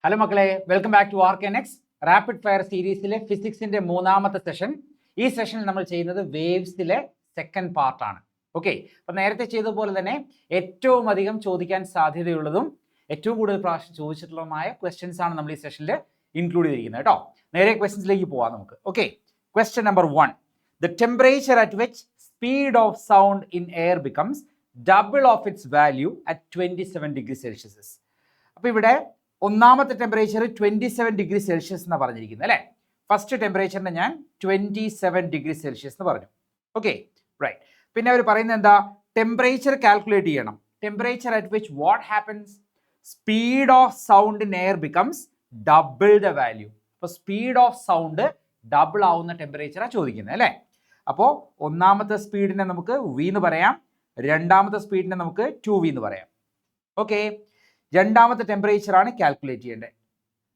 Hello മക്കളെ, welcome back to ആർക്കെനെക്സ് rapid fire സീരീസിലെ ഫിസിക്സിന്റെ മൂന്നാമത്തെ സെഷൻ. ഈ സെഷനിൽ നമ്മൾ ചെയ്യുന്നത് വേവ്സിലെ സെക്കൻഡ് പാർട്ടാണ്. ഓക്കെ, അപ്പം നേരത്തെ ചെയ്തതുപോലെ തന്നെ ഏറ്റവും അധികം ചോദിക്കാൻ സാധ്യതയുള്ളതും ഏറ്റവും കൂടുതൽ പ്രാവശ്യം ചോദിച്ചിട്ടുള്ളതുമായ ക്വസ്റ്റ്യൻസ് ആണ് നമ്മൾ ഈ സെഷനിൽ ഇൻക്ലൂഡ് ചെയ്തിരിക്കുന്നത് കേട്ടോ. നേരെ ക്വസ്റ്റ്യൻസിലേക്ക് പോവാം നമുക്ക്. Okay, question number 1. The temperature at which speed of sound in air becomes double of its value at 27 degrees Celsius. അപ്പോൾ ഇവിടെ ഒന്നാമത്തെ ടെമ്പറേച്ചർ 27 ഡിഗ്രി സെൽഷ്യസ് എന്നാണ് പറഞ്ഞിരിക്കുന്നത് അല്ലേ. ഫസ്റ്റ് ടെമ്പറേച്ചറിനെ ഞാൻ 27 ഡിഗ്രി സെൽഷ്യസ് എന്ന് പറഞ്ഞു. Okay, right. പിന്നെ അവർ പറയുന്നത് എന്താ, ടെമ്പറേച്ചർ കാൽക്കുലേറ്റ് ചെയ്യണം. Temperature at which what happens, speed of sound in air becomes double the value. അപ്പോൾ സ്പീഡ് ഓഫ് സൗണ്ട് ഡബിൾ ആവുന്ന ടെമ്പറേച്ചറാണ് ചോദിക്കുന്നത് അല്ലേ. അപ്പോൾ ഒന്നാമത്തെ സ്പീഡിനെ നമുക്ക് വി എന്ന് പറയാം, രണ്ടാമത്തെ സ്പീഡിനെ നമുക്ക് 2v എന്ന് പറയാം. ഓക്കെ, രണ്ടാമത്തെ ടെമ്പറേച്ചറാണ് കാൽക്കുലേറ്റ് ചെയ്യേണ്ടത്.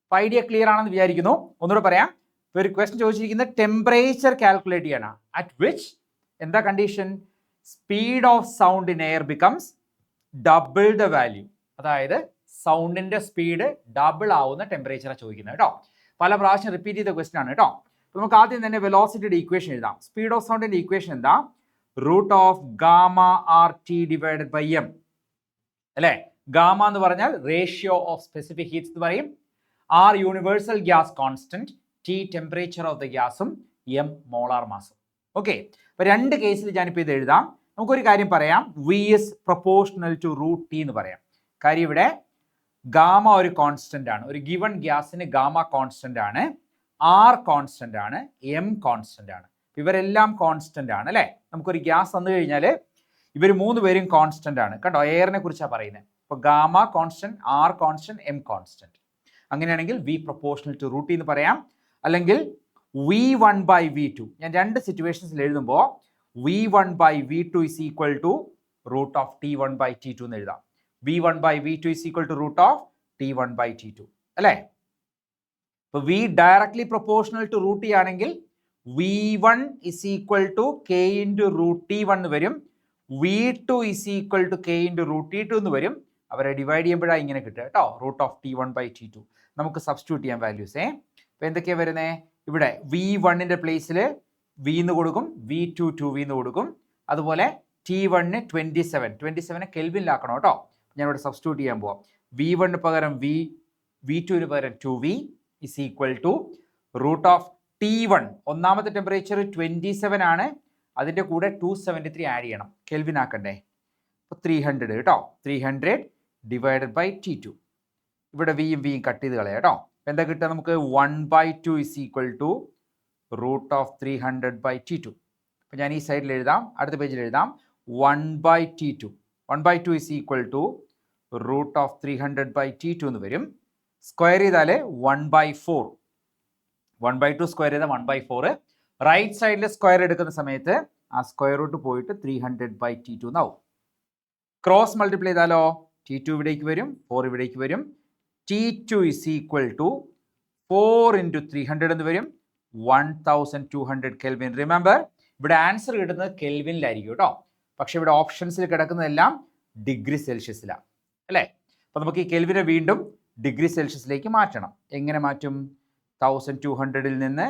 അപ്പോൾ ഐഡിയ ക്ലിയർ ആണെന്ന് വിചാരിക്കുന്നു. ഒന്നുകൂടെ പറയാം. ഇപ്പോൾ ഒരു ക്വസ്റ്റ്യൻ ചോദിച്ചിരിക്കുന്നത് ടെമ്പറേച്ചർ കാൽക്കുലേറ്റ് ചെയ്യണം. അറ്റ് വിച്ച് എന്താ condition, speed of sound in air becomes double the value. അതായത് സൗണ്ടിന്റെ സ്പീഡ് ഡബിൾ ആവുന്ന ടെമ്പറേച്ചറാണ് ചോദിക്കുന്നത് കേട്ടോ. പല പ്രാവശ്യം റിപ്പീറ്റ് ചെയ്ത ക്വസ്റ്റ്യൻ ആണ് കേട്ടോ. അപ്പോൾ നമുക്ക് ആദ്യം തന്നെ വെലോസിറ്റിയുടെ ഈക്വേഷൻ എഴുതാം. സ്പീഡ് ഓഫ് സൗണ്ടിന്റെ ഈക്വേഷൻ എന്താ, root of gamma R T divided by M അല്ലേ. ഗാമ എന്ന് പറഞ്ഞാൽ റേഷ്യോ ഓഫ് സ്പെസിഫിക് ഹീറ്റ്സ് എന്ന് പറയും. R universal gas constant, T temperature of the ഗ്യാസും, എം മോളാർ മാസും. ഓക്കെ, അപ്പോൾ രണ്ട് കേസിൽ ഞാനിപ്പോൾ ഇത് എഴുതാം. നമുക്കൊരു കാര്യം പറയാം, V is proportional to root T എന്ന് പറയാം. കാര്യം ഇവിടെ ഗാമ ഒരു കോൺസ്റ്റന്റ് ആണ്. ഒരു ഗിവൺ ഗ്യാസിന് ഗാമ കോൺസ്റ്റന്റ് ആണ്, ആർ കോൺസ്റ്റന്റ് ആണ്, എം കോൺസ്റ്റന്റ് ആണ്. ഇവരെല്ലാം കോൺസ്റ്റന്റ് ആണ് അല്ലേ. നമുക്കൊരു ഗ്യാസ് തന്നു കഴിഞ്ഞാൽ ഇവർ മൂന്ന് പേരും കോൺസ്റ്റന്റ് ആണ്. കണ്ടോ, എയറിനെ കുറിച്ചാണ് പറയുന്നത്. അപ്പോൾ gamma constant, R constant, M constant. അങ്ങനെയാണെങ്കിൽ വി പ്രൊപ്പോർഷണൽ ടു റൂട്ട് എന്ന് പറയാം. അല്ലെങ്കിൽ V1/V2. ഞാൻ രണ്ട് സിറ്റുവേഷൻസിൽ എഴുതുമ്പോൾ V1/V2 is equal to root of T1/T2 എന്ന് എഴുതാം. V1/V2 is equal to root of T1/T2 അല്ലേ. ഇപ്പോൾ V directly proportional to root T ആണെങ്കിൽ V1 is equal to K into root T1 എന്ന് വരും. V2 is equal to K into root T2 എന്ന് വരും. അവരെ ഡിവൈഡ് ചെയ്യുമ്പോഴാണ് ഇങ്ങനെ കിട്ടുക കേട്ടോ, റൂട്ട് ഓഫ് T1/T2. നമുക്ക് സബ്സ്റ്റിറ്റ്യൂട്ട് ചെയ്യാൻ വാല്യൂസേ. അപ്പോൾ എന്തൊക്കെയാണ് വരുന്നത്, ഇവിടെ V1ൻ്റെ പ്ലേസിൽ V എന്ന് കൊടുക്കും, V2 2v എന്ന് കൊടുക്കും. അതുപോലെ T1 27 കെൽവിനിലാക്കണം കേട്ടോ. ഞാൻ ഇവിടെ സബ്സ്റ്റിറ്റ്യൂട്ട് ചെയ്യാൻ പോവാം. V1 പകരം V2 പകരം 2v is equal to root of T1. ഒന്നാമത്തെ ടെമ്പറേച്ചർ 27 ആണ്, അതിൻ്റെ കൂടെ 273 ആഡ് ചെയ്യണം, കെൽവിൻ ആക്കണ്ടേ. അപ്പോൾ 300 കേട്ടോ, 300 ഡിവൈഡഡ് ബൈ T2. ഇവിടെ വിയും കട്ട് ചെയ്ത് കളയാം കേട്ടോ. എന്താ കിട്ടുക നമുക്ക്, 1/2 is equal to root of 300/T2. അപ്പോൾ ഞാൻ ഈ സൈഡിൽ എഴുതാം, അടുത്ത പേജിൽ എഴുതാം 1/T2. 1/2 is equal to root of 300/T2 എന്ന് വരും. സ്ക്വയർ ചെയ്താൽ 1/4. 1/2 സ്ക്വയർ ചെയ്താൽ 1/4. റൈറ്റ് സൈഡിൽ സ്ക്വയർ എടുക്കുന്ന സമയത്ത് ആ സ്ക്വയർ റൂട്ട് പോയിട്ട് 300/T2 എന്നാവും. ക്രോസ് മൾട്ടിപ്ലൈ ചെയ്താലോ T2 ഇവിടേക്ക് വരും, 4 ഇവിടേക്ക് വരും. T2 is equal to 4 into 300 എന്ന് വരും, 1200 കെൽവിൻ. റിമെമ്പർ, ഇവിടെ ആൻസർ കിട്ടുന്നത് കെൽവിനിലായിരിക്കും കേട്ടോ. പക്ഷേ ഇവിടെ ഓപ്ഷൻസിൽ കിടക്കുന്നതെല്ലാം ഡിഗ്രി സെൽഷ്യസിലാണ് അല്ലേ. അപ്പോൾ നമുക്ക് ഈ കെൽവിനെ വീണ്ടും ഡിഗ്രി സെൽഷ്യസിലേക്ക് മാറ്റണം. എങ്ങനെ മാറ്റും, 1200ൽ നിന്ന്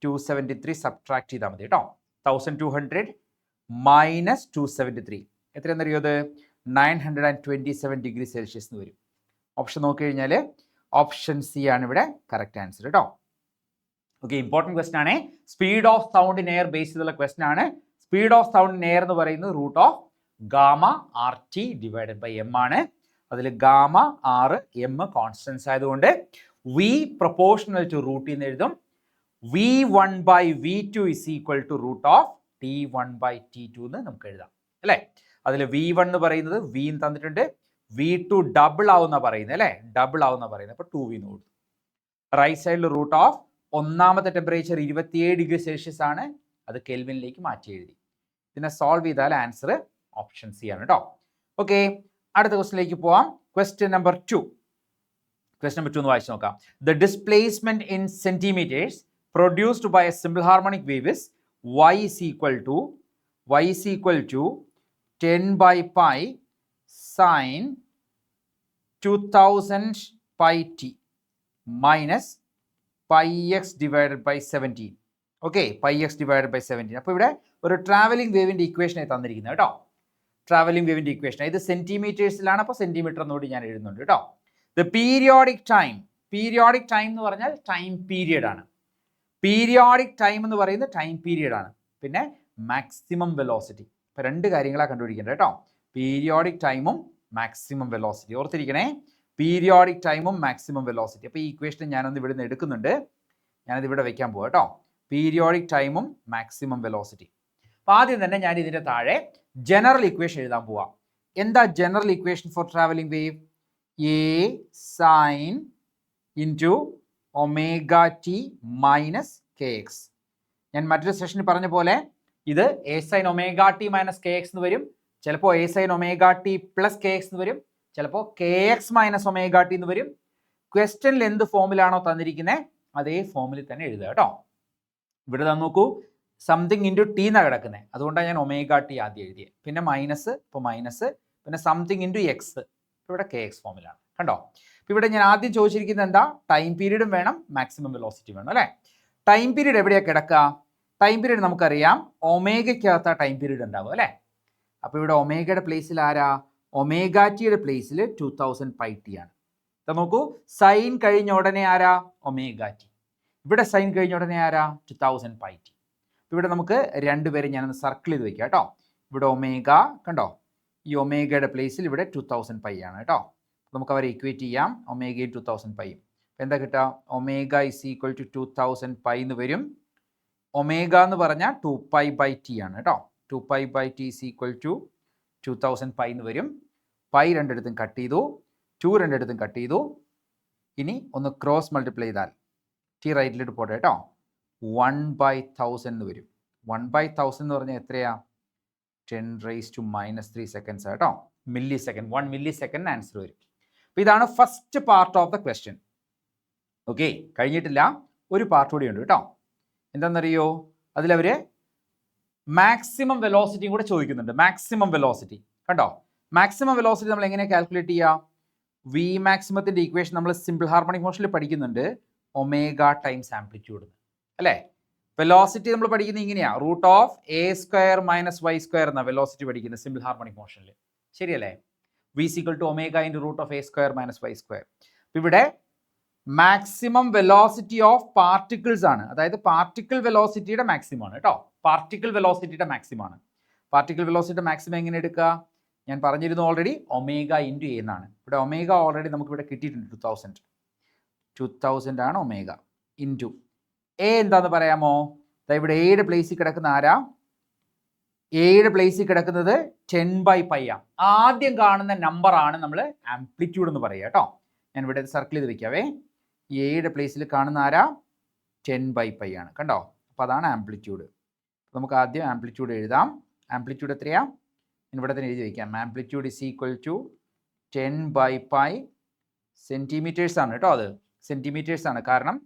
273 സബ്ട്രാക്ട് ചെയ്താൽ മതി കേട്ടോ. 1200 മൈനസ് 273 എത്രയെന്നറിയോ, അത് 927 ഡിഗ്രി സെൽഷ്യസ് എന്ന് വരും. ഓപ്ഷൻ നോക്കിക്കഴിഞ്ഞാൽ ഓപ്ഷൻ സി ആണ് ഇവിടെ കറക്റ്റ് ആൻസർ കേട്ടോ. ഓക്കെ, ഇമ്പോർട്ടൻറ്റ് ക്വസ്റ്റൻ ആണ്. Speed of sound in air base ചെയ്തുള്ള ക്വസ്റ്റൻ ആണ്. Speed of sound in air എന്ന് പറയുന്നത് root of gamma R T divided by M ആണ്. അതിൽ ഗാമ ആർ എം കോൺസ്റ്റൻസ് ആയതുകൊണ്ട് വി പ്രൊപ്പോർഷണൽ ടു റൂട്ട് എന്ന് എഴുതും. V1/V2 is equal to root of T1/T2 എന്ന് നമുക്ക് എഴുതാം അല്ലേ. അതിൽ V1 എന്ന് പറയുന്നത് V തന്നിട്ടുണ്ട്, V2 ഡബിൾ ആവുന്ന പറയുന്നത് അല്ലേ, ഡബിൾ ആവുന്ന പറയുന്നത്. അപ്പോൾ 2v എന്ന് കൊടുത്തു. റൈറ്റ് സൈഡിൽ റൂട്ട് ഓഫ് ഒന്നാമത്തെ ടെമ്പറേച്ചർ 27 ഡിഗ്രി സെൽഷ്യസ് ആണ്, അത് കെൽവിനിലേക്ക് മാറ്റി എഴുതി. ഇതിനെ സോൾവ് ചെയ്താൽ ആൻസർ ഓപ്ഷൻ സി ആണ് കേട്ടോ. ഓക്കെ, അടുത്ത ക്വസ്റ്റിനിലേക്ക് പോവാം. ക്വസ്റ്റ്യൻ നമ്പർ 2 ഒന്ന് വായിച്ചു നോക്കാം. The displacement in centimetres produced by a simple harmonic wave is y is equal to 10 by pi sine 2000 pi t. Minus pi x divided by 17. Okay, pi x divided by 17. അപ്പോൾ ഇവിടെ ഒരു travelling വേവിൻ്റെ ഇക്വേഷനായി തന്നിരിക്കുന്നത് കേട്ടോ. Travelling വേവിൻ്റെ equation ഇത് സെൻറ്റിമീറ്റേഴ്സിലാണ്. അപ്പോൾ centimetre എന്നോട് ഞാൻ എഴുതുന്നുണ്ട് കേട്ടോ. ദ പീരിയോഡിക് ടൈം എന്ന് പറഞ്ഞാൽ ടൈം പീരിയഡ് ആണ്. പീരിയോഡിക് ടൈം എന്ന് പറയുന്നത് ടൈം പീരിയഡ് ആണ്. പിന്നെ മാക്സിമം വെലോസിറ്റി. ഇപ്പോൾ രണ്ട് കാര്യങ്ങളാണ് കണ്ടുപിടിക്കേണ്ടത് കേട്ടോ. പീരിയോഡിക് ടൈമും മാക്സിമം വെലോസിറ്റി. ഓർത്തിരിക്കണേ, പീരിയോഡിക് ടൈമും മാക്സിമം വെലോസിറ്റി. അപ്പോൾ ഈ ഇക്വേഷൻ ഞാനൊന്ന് ഇവിടുന്ന് എടുക്കുന്നുണ്ട്. ഞാനത് ഇവിടെ വെക്കാൻ പോകാം കേട്ടോ. പീരിയോഡിക് ടൈമും മാക്സിമം വെലോസിറ്റി. അപ്പോൾ ആദ്യം തന്നെ ഞാൻ ഇതിൻ്റെ താഴെ ജനറൽ ഇക്വേഷൻ എഴുതാൻ പോവാം. എന്താ general equation for travelling wave? A sine into omega T minus K X. ഞാൻ മറ്റൊരു സെഷനിൽ പറഞ്ഞ പോലെ ഇത് A sine omega T minus K X എന്ന് വരും. ചിലപ്പോൾ A sine omega T plus K X എന്ന് വരും. ചിലപ്പോൾ K X minus omega T എന്ന് വരും. ക്വസ്റ്റനിൽ എന്ത് ഫോമിലാണോ തന്നിരിക്കുന്നത് അതേ ഫോമിൽ തന്നെ എഴുതുക കേട്ടോ. ഇവിടെ തന്നെ നോക്കൂ, സംതിങ് ഇൻറ്റു ടി എന്നാണ് കിടക്കുന്നത്. അതുകൊണ്ടാണ് ഞാൻ ഒമേഗ ടി ആദ്യം എഴുതിയത്. പിന്നെ മൈനസ്, ഇപ്പോൾ മൈനസ്, പിന്നെ സംതിങ് ഇൻറ്റു എക്സ്. ഇവിടെ കെ എക്സ് ഫോമിലാണ് കണ്ടോ. അപ്പോൾ ഇവിടെ ഞാൻ ആദ്യം ചോദിച്ചിരിക്കുന്നത് എന്താ? ടൈം പീരീഡും വേണം, മാക്സിമം വെലോസിറ്റി വേണം അല്ലേ. ടൈം പീരീഡ് എവിടെയാണ് കിടക്കുക? ടൈം പീരീഡ് നമുക്കറിയാം ഒമേഗയ്ക്കകത്ത് ടൈം പീരീഡ് ഉണ്ടാവും അല്ലേ. അപ്പോൾ ഇവിടെ ഒമേഗയുടെ പ്ലേസിൽ ആരാ? ഒമേഗ ടിയുടെ പ്ലേസിൽ 2000 പൈ ടി ആണ്. അപ്പോൾ നോക്കൂ, സൈൻ കഴിഞ്ഞ ഉടനെ ആരാ? Omega T. ഇവിടെ സൈൻ കഴിഞ്ഞ ഉടനെ ആരാ? 2000 പൈ ടി. ഇവിടെ നമുക്ക് രണ്ടുപേരും ഞാനൊന്ന് സർക്കിൾ ചെയ്ത് വെക്കാം കേട്ടോ. ഇവിടെ ഒമേഗ കണ്ടോ, ഈ ഒമേഗയുടെ പ്ലേസിൽ ഇവിടെ 2000 പൈ ആണ് കേട്ടോ. നമുക്ക് അവരെ ഇക്വേറ്റ് ചെയ്യാം, ഒമേഗയും 2000 പൈയും. അപ്പോൾ എന്താ കിട്ടുക? Omega is equal to 2000 pi എന്ന് വരും. ഒമേഗ എന്ന് പറഞ്ഞാൽ 2 പൈ ബൈ ടി ആണ് കേട്ടോ. 2 pi by T is equal to 2000 pi എന്ന് വരും. പൈ രണ്ടിടത്തും കട്ട് ചെയ്തു, 2 രണ്ടിടത്തും കട്ട് ചെയ്തു. ഇനി ഒന്ന് ക്രോസ് മൾട്ടിപ്ലൈ ചെയ്താൽ ടി റൈറ്റിലിട്ട് പോട്ടെ കേട്ടോ. 1/1000 എന്ന് വരും. 1/1000 എന്ന് പറഞ്ഞാൽ എത്രയാ? 10⁻³ സെക്കൻഡ്സ് കേട്ടോ. Milli second, 1 milli second answer വരും. അപ്പോൾ ഇതാണ് first part of the question. Okay, കഴിഞ്ഞിട്ടില്ല, ഒരു പാർട്ട് കൂടി ഉണ്ട് കേട്ടോ. എന്താണെന്നറിയോ? അതിലവർ മാക്സിമം വെലോസിറ്റിയും കൂടെ ചോദിക്കുന്നുണ്ട്. മാക്സിമം വെലോസിറ്റി കണ്ടോ. മാക്സിമം വെലോസിറ്റി നമ്മൾ എങ്ങനെ കാൽക്കുലേറ്റ് ചെയ്യുക? വി മാക്സിമത്തിൻ്റെ ഇക്വേഷൻ നമ്മൾ സിമ്പിൾ ഹാർമോണിക് മോഷനിൽ പഠിക്കുന്നുണ്ട്. ഒമേഗ ടൈംസ് ആംപ്ലിറ്റ്യൂഡ് അല്ലേ. വെലോസിറ്റി നമ്മൾ പഠിക്കുന്നത് ഇങ്ങനെയാണ്, √(a²-y² എന്ന വെലോസിറ്റി പഠിക്കുന്നത് സിമ്പിൾ ഹാർമോണിക് മോഷനിൽ. ശരിയല്ലേ? v = omega into √(a²-y²). ഇവിടെ മാക്സിമം വെലോസിറ്റി ഓഫ് പാർട്ടിക്കിൾസ് ആണ്. അതായത് പാർട്ടിക്കിൾ വെലോസിറ്റിയുടെ മാക്സിമം ആണ് കേട്ടോ. പാർട്ടിക്കിൾ വെലോസിറ്റിയുടെ മാക്സിമം ആണ്. പാർട്ടിക്കിൾ വെലോസിറ്റിയുടെ മാക്സിമം എങ്ങനെ എടുക്കുക? ഞാൻ പറഞ്ഞിരുന്നു ഓൾറെഡി, ഒമേഗ ഇൻറ്റു എ എന്നാണ്. ഇവിടെ ഒമേഗ ഓൾറെഡി നമുക്ക് ഇവിടെ കിട്ടിയിട്ടുണ്ട് 2000 ആണ് ഒമേഗ. ഇൻറ്റു എ എന്താന്ന് പറയാമോ? ഇവിടെ എയുടെ പ്ലേസിൽ കിടക്കുന്ന ആരാ? എയുടെ പ്ലേസിൽ കിടക്കുന്നത് 10/π ആണ്. ആദ്യം കാണുന്ന നമ്പറാണ് നമ്മൾ ആംപ്ലിറ്റ്യൂഡ് എന്ന് പറയുക കേട്ടോ. ഞാൻ ഇവിടെ സർക്കിൾ ചെയ്ത് വെക്കാവേ. എയുടെ പ്ലേസിൽ കാണുന്ന ആരാ? 10/π ആണ് കണ്ടോ. അപ്പോൾ അതാണ് ആംപ്ലിറ്റ്യൂഡ്. നമുക്ക് ആദ്യം ആംപ്ലിറ്റ്യൂഡ് എഴുതാം. ആംപ്ലിറ്റ്യൂഡ് എത്രയാ? ഇവിടെ തന്നെ എഴുതി വയ്ക്കാം. Amplitude is equal to 10/π centimetres ആണ് കേട്ടോ. അത് സെൻറ്റിമീറ്റേഴ്സ് ആണ്, കാരണം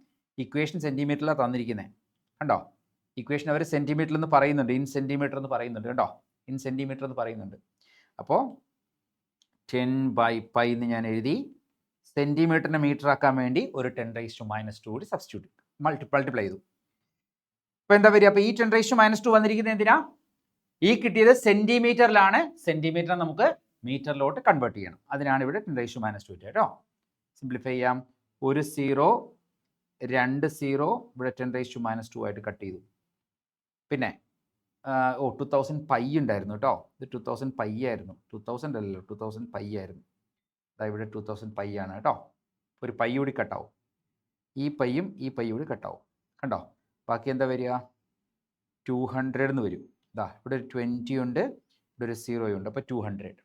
ഇക്വേഷൻ സെൻറ്റിമീറ്ററിലാണ് തന്നിരിക്കുന്നത് കണ്ടോ. ഇക്വേഷൻ അവർ സെൻറ്റിമീറ്ററിൽ എന്ന് പറയുന്നുണ്ട്, ഇൻ സെൻറ്റിമീറ്റർ എന്ന് പറയുന്നുണ്ട് കേട്ടോ. ഇൻ സെൻറ്റിമീറ്റർ എന്ന് പറയുന്നുണ്ട്. അപ്പോൾ 10/π എന്ന് ഞാൻ എഴുതി. സെൻറ്റിമീറ്ററിനെ മീറ്റർ ആക്കാൻ വേണ്ടി ഒരു 10⁻² കൂടി സബ്സ്റ്റിറ്റ്യൂട്ട് മൾട്ടിപ്ലൈ ചെയ്തു. അപ്പോൾ എന്താ വരിക? അപ്പോൾ ഈ 10⁻² വന്നിരിക്കുന്നത് എന്തിനാ? ഈ കിട്ടിയത് സെൻറ്റിമീറ്ററിലാണ്. സെൻറ്റിമീറ്റർ നമുക്ക് മീറ്ററിലോട്ട് കൺവേർട്ട് ചെയ്യണം. അതിനാണ് ഇവിടെ 10⁻² കേട്ടോ. സിംപ്ലിഫൈ ചെയ്യാം. ഒരു 0, 2 0, ഇവിടെ 10⁻² ആയിട്ട് കട്ട് ചെയ്തു. പിന്നെ 2000 പൈ ഉണ്ടായിരുന്നു കേട്ടോ. ഇത് 2000 പൈ ആയിരുന്നു. 2000 അല്ലല്ലോ, 2000 പൈ ആയിരുന്നു. അതായത് ഇവിടെ 2000 പൈ ആണ് കേട്ടോ. ഒരു പൈ കൂടി കട്ടാവും. ഈ പൈയും ഈ പൈ കൂടി കട്ടാവും കണ്ടോ. ബാക്കി എന്താ വരിക? 200 എന്ന് വരും. ഇതാ ഇവിടെ ഒരു 20 ഉണ്ട്, ഇവിടെ ഒരു 0 ഉണ്ട്. അപ്പോൾ 200.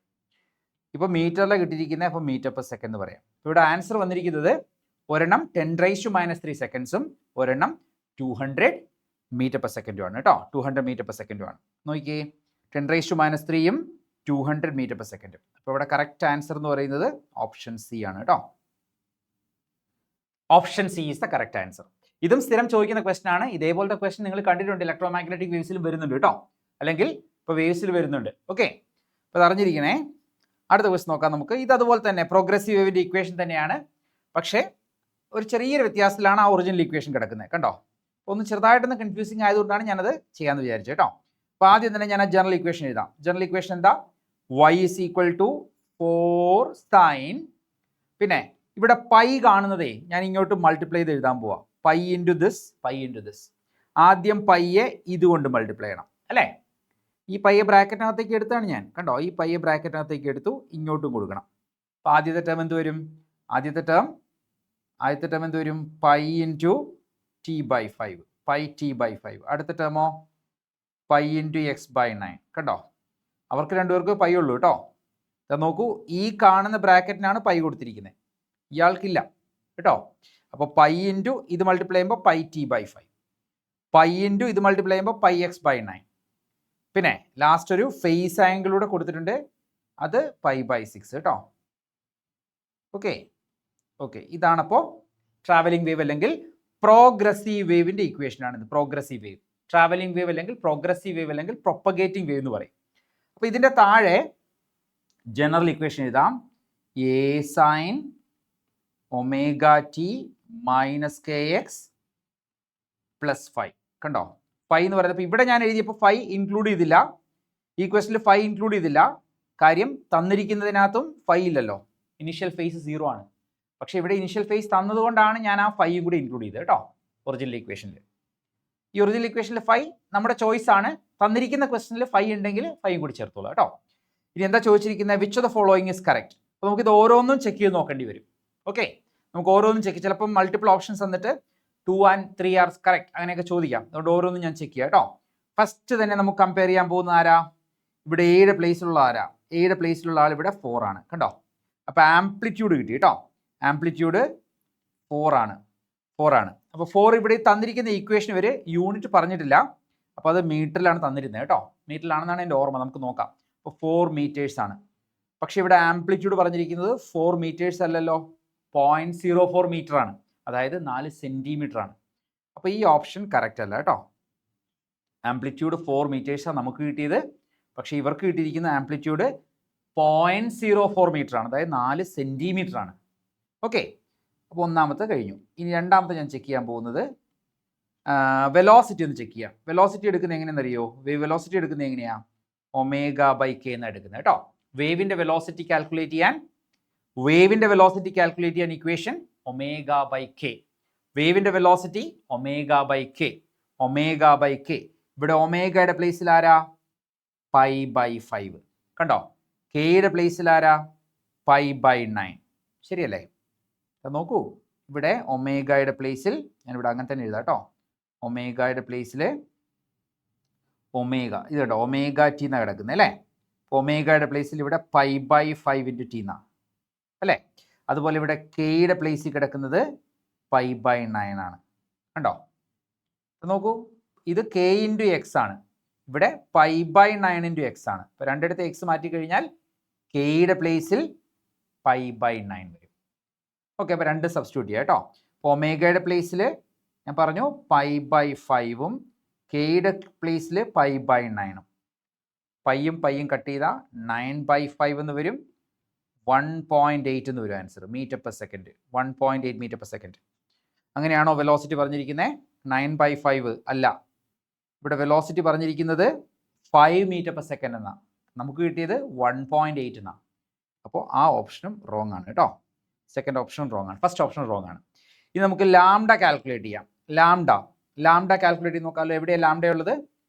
ഇപ്പോൾ മീറ്ററിലാണ് കിട്ടിയിരിക്കുന്നത്. അപ്പോൾ മീറ്റർ/സെക്കൻഡ് എന്ന് പറയാം. ഇവിടെ ആൻസർ വന്നിരിക്കുന്നത് ഒരെണ്ണം 10⁻³ സെക്കൻഡ്സും ഒരെണ്ണം 200 മീറ്റർ/സെക്കൻഡും ആണ് കേട്ടോ. 200 മീറ്റർ/സെക്കൻഡും ആണ്. നോക്കിയേ, 10⁻³ 200 മീറ്റർ/സെക്കൻഡ്. അപ്പോൾ ഇവിടെ കറക്റ്റ് ആൻസർ എന്ന് പറയുന്നത് ഓപ്ഷൻ സി ആണ് കേട്ടോ. Option C is the correct answer. ഇതും സ്ഥിരം ചോദിക്കുന്ന ക്വസ്റ്റൻ ആണ്. ഇതേപോലത്തെ ക്വസ്റ്റൻ നിങ്ങൾ കണ്ടിട്ടുണ്ട്, ഇലക്ട്രോമാഗ്നറ്റിക് വേവ്സിലും വരുന്നുണ്ട് കേട്ടോ. അല്ലെങ്കിൽ ഇപ്പോൾ വേവ്സിൽ വരുന്നുണ്ട്. ഓക്കെ, അപ്പോൾ അറിഞ്ഞിരിക്കണേ. അടുത്ത ക്വസ്റ്റൻ നോക്കാം നമുക്ക്. ഇത് അതുപോലെ തന്നെ പ്രോഗ്രസീവ് വേവിൻ്റെ ഇക്വേഷൻ തന്നെയാണ്. പക്ഷേ ഒരു ചെറിയൊരു വ്യത്യാസത്തിലാണ് ആ ഒറിജിനൽ ഇക്വേഷൻ കിടക്കുന്നത്. കണ്ടോ? ഒന്ന് ചെറുതായിട്ടൊന്ന് കൺഫ്യൂസിങ് ആയതുകൊണ്ടാണ് ഞാനത് ചെയ്യാമെന്ന് വിചാരിച്ചത് കേട്ടോ. അപ്പോൾ ആദ്യം തന്നെ ഞാൻ ആ ജനറൽ ഇക്വേഷൻ എഴുതാം. ജനറൽ ഇക്വേഷൻ എന്താ? y = 4 sin, പിന്നെ ഇവിടെ പൈ കാണുന്നതേ ഞാൻ ഇങ്ങോട്ട് മൾട്ടിപ്ലൈ ചെയ്ത് എഴുതാൻ പോവാം. Pi into this. ആദ്യം പൈയെ ഇതുകൊണ്ട് മൾട്ടിപ്ലൈ ചെയ്യണം അല്ലേ? ഈ പയ്യെ ബ്രാക്കറ്റിനകത്തേക്ക് എടുത്താണ് ഞാൻ. കണ്ടോ? ഈ പയ്യെ ബ്രാക്കറ്റിനകത്തേക്ക് എടുത്തു, ഇങ്ങോട്ടും കൊടുക്കണം. അപ്പോൾ ആദ്യത്തെ ടേം എന്ത് വരും? ആദ്യത്തെ ടേം എന്ത് വരും? Pi into t/5, pi t/5. അടുത്ത ടേമോ പൈ ഇൻറ്റു x/9. കണ്ടോ? അവർക്ക് രണ്ടുപേർക്ക് പൈ ഉള്ളൂ കേട്ടോ. നോക്കൂ, ഈ കാണുന്ന ബ്രാക്കറ്റിനാണ് പൈ കൊടുത്തിരിക്കുന്നത്, ഇയാൾക്കില്ല കേട്ടോ. അപ്പോൾ പൈ ഇൻറ്റു ഇത് മൾട്ടിപ്ലൈ ചെയ്യുമ്പോൾ പൈ t/5, പൈ ഇൻറ്റു ഇത് മൾട്ടിപ്ലൈ ചെയ്യുമ്പോൾ പൈ x/9. പിന്നെ ലാസ്റ്റ് ഒരു ഫേസ് ആംഗിളൂടെ കൊടുത്തിട്ടുണ്ട്, അത് π/6 കേട്ടോ. ഓക്കെ ഇതാണപ്പോൾ ട്രാവലിംഗ് വേവ് അല്ലെങ്കിൽ പ്രോഗ്രസീവ് വേവിൻ്റെ ഇക്വേഷനാണിത്. പ്രോഗ്രസീവ് വേവ്, ട്രാവലിംഗ് വേവ് അല്ലെങ്കിൽ പ്രോഗ്രസീവ് വേവ് അല്ലെങ്കിൽ പ്രൊപ്പഗേറ്റിംഗ് വേവ് എന്ന് പറയും. അപ്പോൾ ഇതിൻ്റെ താഴെ ജനറൽ ഇക്വേഷൻ എഴുതാം. a sin ωt - kx + 5. കണ്ടോ? ഫൈ എന്ന് പറയുന്നത്, ഇപ്പോൾ ഇവിടെ ഞാൻ എഴുതിയപ്പോൾ ഫൈ ഇൻക്ലൂഡ് ചെയ്തില്ല, ഈ ക്വസ്റ്റിൽ ഫൈ ഇൻക്ലൂഡ് ചെയ്തില്ല. കാര്യം തന്നിരിക്കുന്നതിനകത്തും ഫൈ ഇല്ലല്ലോ, ഇനിഷ്യൽ ഫേസ് 0 ആണ്. പക്ഷേ ഇവിടെ ഇനിഷ്യൽ ഫേസ് തന്നതുകൊണ്ടാണ് ഞാൻ ആ ഫൈയും കൂടി ഇൻക്ലൂഡ് ചെയ്തത് കേട്ടോ ഒറിജിനൽ ഇക്വേഷനിൽ. ഈ ഒറിജിനൽ ഇക്വേഷനിൽ ഫൈ നമ്മുടെ ചോയ്സ് ആണ്. തന്നിരിക്കുന്ന ക്വസ്റ്റിനിൽ ഫൈ ഉണ്ടെങ്കിൽ ഫൈയും കൂടി ചേർത്തോളൂ കേട്ടോ. ഇനി എന്താ ചോദിച്ചിരിക്കുന്നത്? Which of the following is correct. അപ്പോൾ നമുക്കിത് ഓരോന്നും ചെക്ക് ചെയ്ത് നോക്കേണ്ടി വരും. ഓക്കെ, നമുക്ക് ഓരോന്നും ചെക്ക്, ചിലപ്പം മൾട്ടിപ്പിൾ ഓപ്ഷൻസ് തന്നിട്ട് 2 and 3 are കറക്റ്റ് അങ്ങനെയൊക്കെ ചോദിക്കാം. അതുകൊണ്ട് ഓരോന്നും ഞാൻ ചെക്ക് ചെയ്യാം കേട്ടോ. ഫസ്റ്റ് തന്നെ നമുക്ക് കമ്പയർ ചെയ്യാൻ പോകുന്ന ആരാ? ഇവിടെ എയുടെ പ്ലേസിലുള്ള ആരാ? എയുടെ പ്ലേസിലുള്ള ആൾ ഇവിടെ 4 ആണ്. കണ്ടോ? അപ്പോൾ ആംപ്ലിറ്റ്യൂഡ് കിട്ടി കേട്ടോ. ആംപ്ലിറ്റ്യൂഡ് 4 ആണ്. അപ്പോൾ 4 ഇവിടെ തന്നിരിക്കുന്ന ഇക്വേഷൻ വരെ യൂണിറ്റ് പറഞ്ഞിട്ടില്ല. അപ്പോൾ അത് മീറ്ററിലാണ് തന്നിരുന്നത് കേട്ടോ. മീറ്ററിലാണെന്നാണ് എൻ്റെ ഓർമ്മ, നമുക്ക് നോക്കാം. അപ്പോൾ 4 meters ആണ്. പക്ഷേ ഇവിടെ ആംപ്ലിറ്റ്യൂഡ് പറഞ്ഞിരിക്കുന്നത് 4 meters അല്ലല്ലോ, 0.04 മീറ്റർ ആണ്. അതായത് 4 സെൻറ്റിമീറ്റർ ആണ്. അപ്പോൾ ഈ ഓപ്ഷൻ കറക്റ്റ് അല്ല കേട്ടോ. ആംപ്ലിറ്റ്യൂഡ് 4 meters ആണ് നമുക്ക് കിട്ടിയത്. പക്ഷേ ഇവർക്ക് കിട്ടിയിരിക്കുന്ന ആംപ്ലിറ്റ്യൂഡ് 0.04 മീറ്റർ ആണ്, അതായത് 4 സെൻറ്റിമീറ്റർ ആണ്. ഓക്കെ, അപ്പോൾ ഒന്നാമത്തെ കഴിഞ്ഞു. ഇനി രണ്ടാമത്തെ ഞാൻ ചെക്ക് ചെയ്യാൻ പോകുന്നത് വെലോസിറ്റി ഒന്ന് ചെക്ക് ചെയ്യാം. വെലോസിറ്റി എടുക്കുന്നത് എങ്ങനെയെന്നറിയോ? വേവ് വെലോസിറ്റി എടുക്കുന്നത് എങ്ങനെയാണ്? ω/k എന്നാണ് എടുക്കുന്നത് കേട്ടോ. വേവിൻ്റെ വെലോസിറ്റി കാൽക്കുലേറ്റ് ചെയ്യാൻ ഇക്വേഷൻ ω/k. വേവിൻ്റെ വെലോസിറ്റി ω/k. ഇവിടെ ഒമേഗയുടെ പ്ലേസിൽ ആരാ? π/5. കണ്ടോ? കെയുടെ പ്ലേസിൽ ആരാ? π/9. ശരിയല്ലേ? നോക്കൂ, ഇവിടെ ഒമേഗയുടെ പ്ലേസിൽ ഞാനിവിടെ അങ്ങനെ തന്നെ എഴുതാം കേട്ടോ. ഒമേഗയുടെ പ്ലേസിൽ ഒമേഗ, ഇത് കേട്ടോ ω t എന്നാണ് കിടക്കുന്നത് അല്ലേ? ഒമേഗയുടെ പ്ലേസിൽ ഇവിടെ π/5 × t എന്നാണ് അല്ലേ? അതുപോലെ ഇവിടെ കെയുടെ പ്ലേസിൽ കിടക്കുന്നത് π/9 ആണ്. കണ്ടോ? നോക്കൂ, ഇത് k × x ആണ്, ഇവിടെ π/9 × x ആണ്. ഇപ്പോൾ രണ്ടിടത്ത് x മാറ്റിക്കഴിഞ്ഞാൽ കെയുടെ പ്ലേസിൽ π/9 വരും. ഓക്കെ, അപ്പോൾ 2 സബ്സ്റ്റിറ്റ്യൂട്ട് ചെയ്യാം കേട്ടോ. അപ്പോൾ ഒമേഗയുടെ പ്ലേസിൽ ഞാൻ പറഞ്ഞു π/5ഉം കെയുടെ പ്ലേസിൽ π/9ഉം. പൈയും കട്ട് ചെയ്താൽ 9/5 എന്ന് വരും. 1.8 എന്ന് വരും ആൻസർ, m/s. 1.8 m/s. അങ്ങനെയാണോ വെലോസിറ്റി പറഞ്ഞിരിക്കുന്നത്? 9/5 അല്ല, ഇവിടെ വെലോസിറ്റി പറഞ്ഞിരിക്കുന്നത് 5 m/s എന്നാണ്. നമുക്ക് കിട്ടിയത് 1.8 എന്നാണ്. അപ്പോൾ ആ ഓപ്ഷനും റോങ് ആണ് കേട്ടോ. സെക്കൻഡ് ഓപ്ഷൻ റോങ് ആണ്, ഫസ്റ്റ് ഓപ്ഷൻ റോങ് ആണ്. ഇനി നമുക്ക് ലാംഡ കാൽക്കുലേറ്റ് ചെയ്യാം. ലാംഡ കാൽക്കുലേറ്റ് ചെയ്ത് നോക്കാമല്ലോ. എവിടെയാണ് ലാംഡ ഉള്ളത്?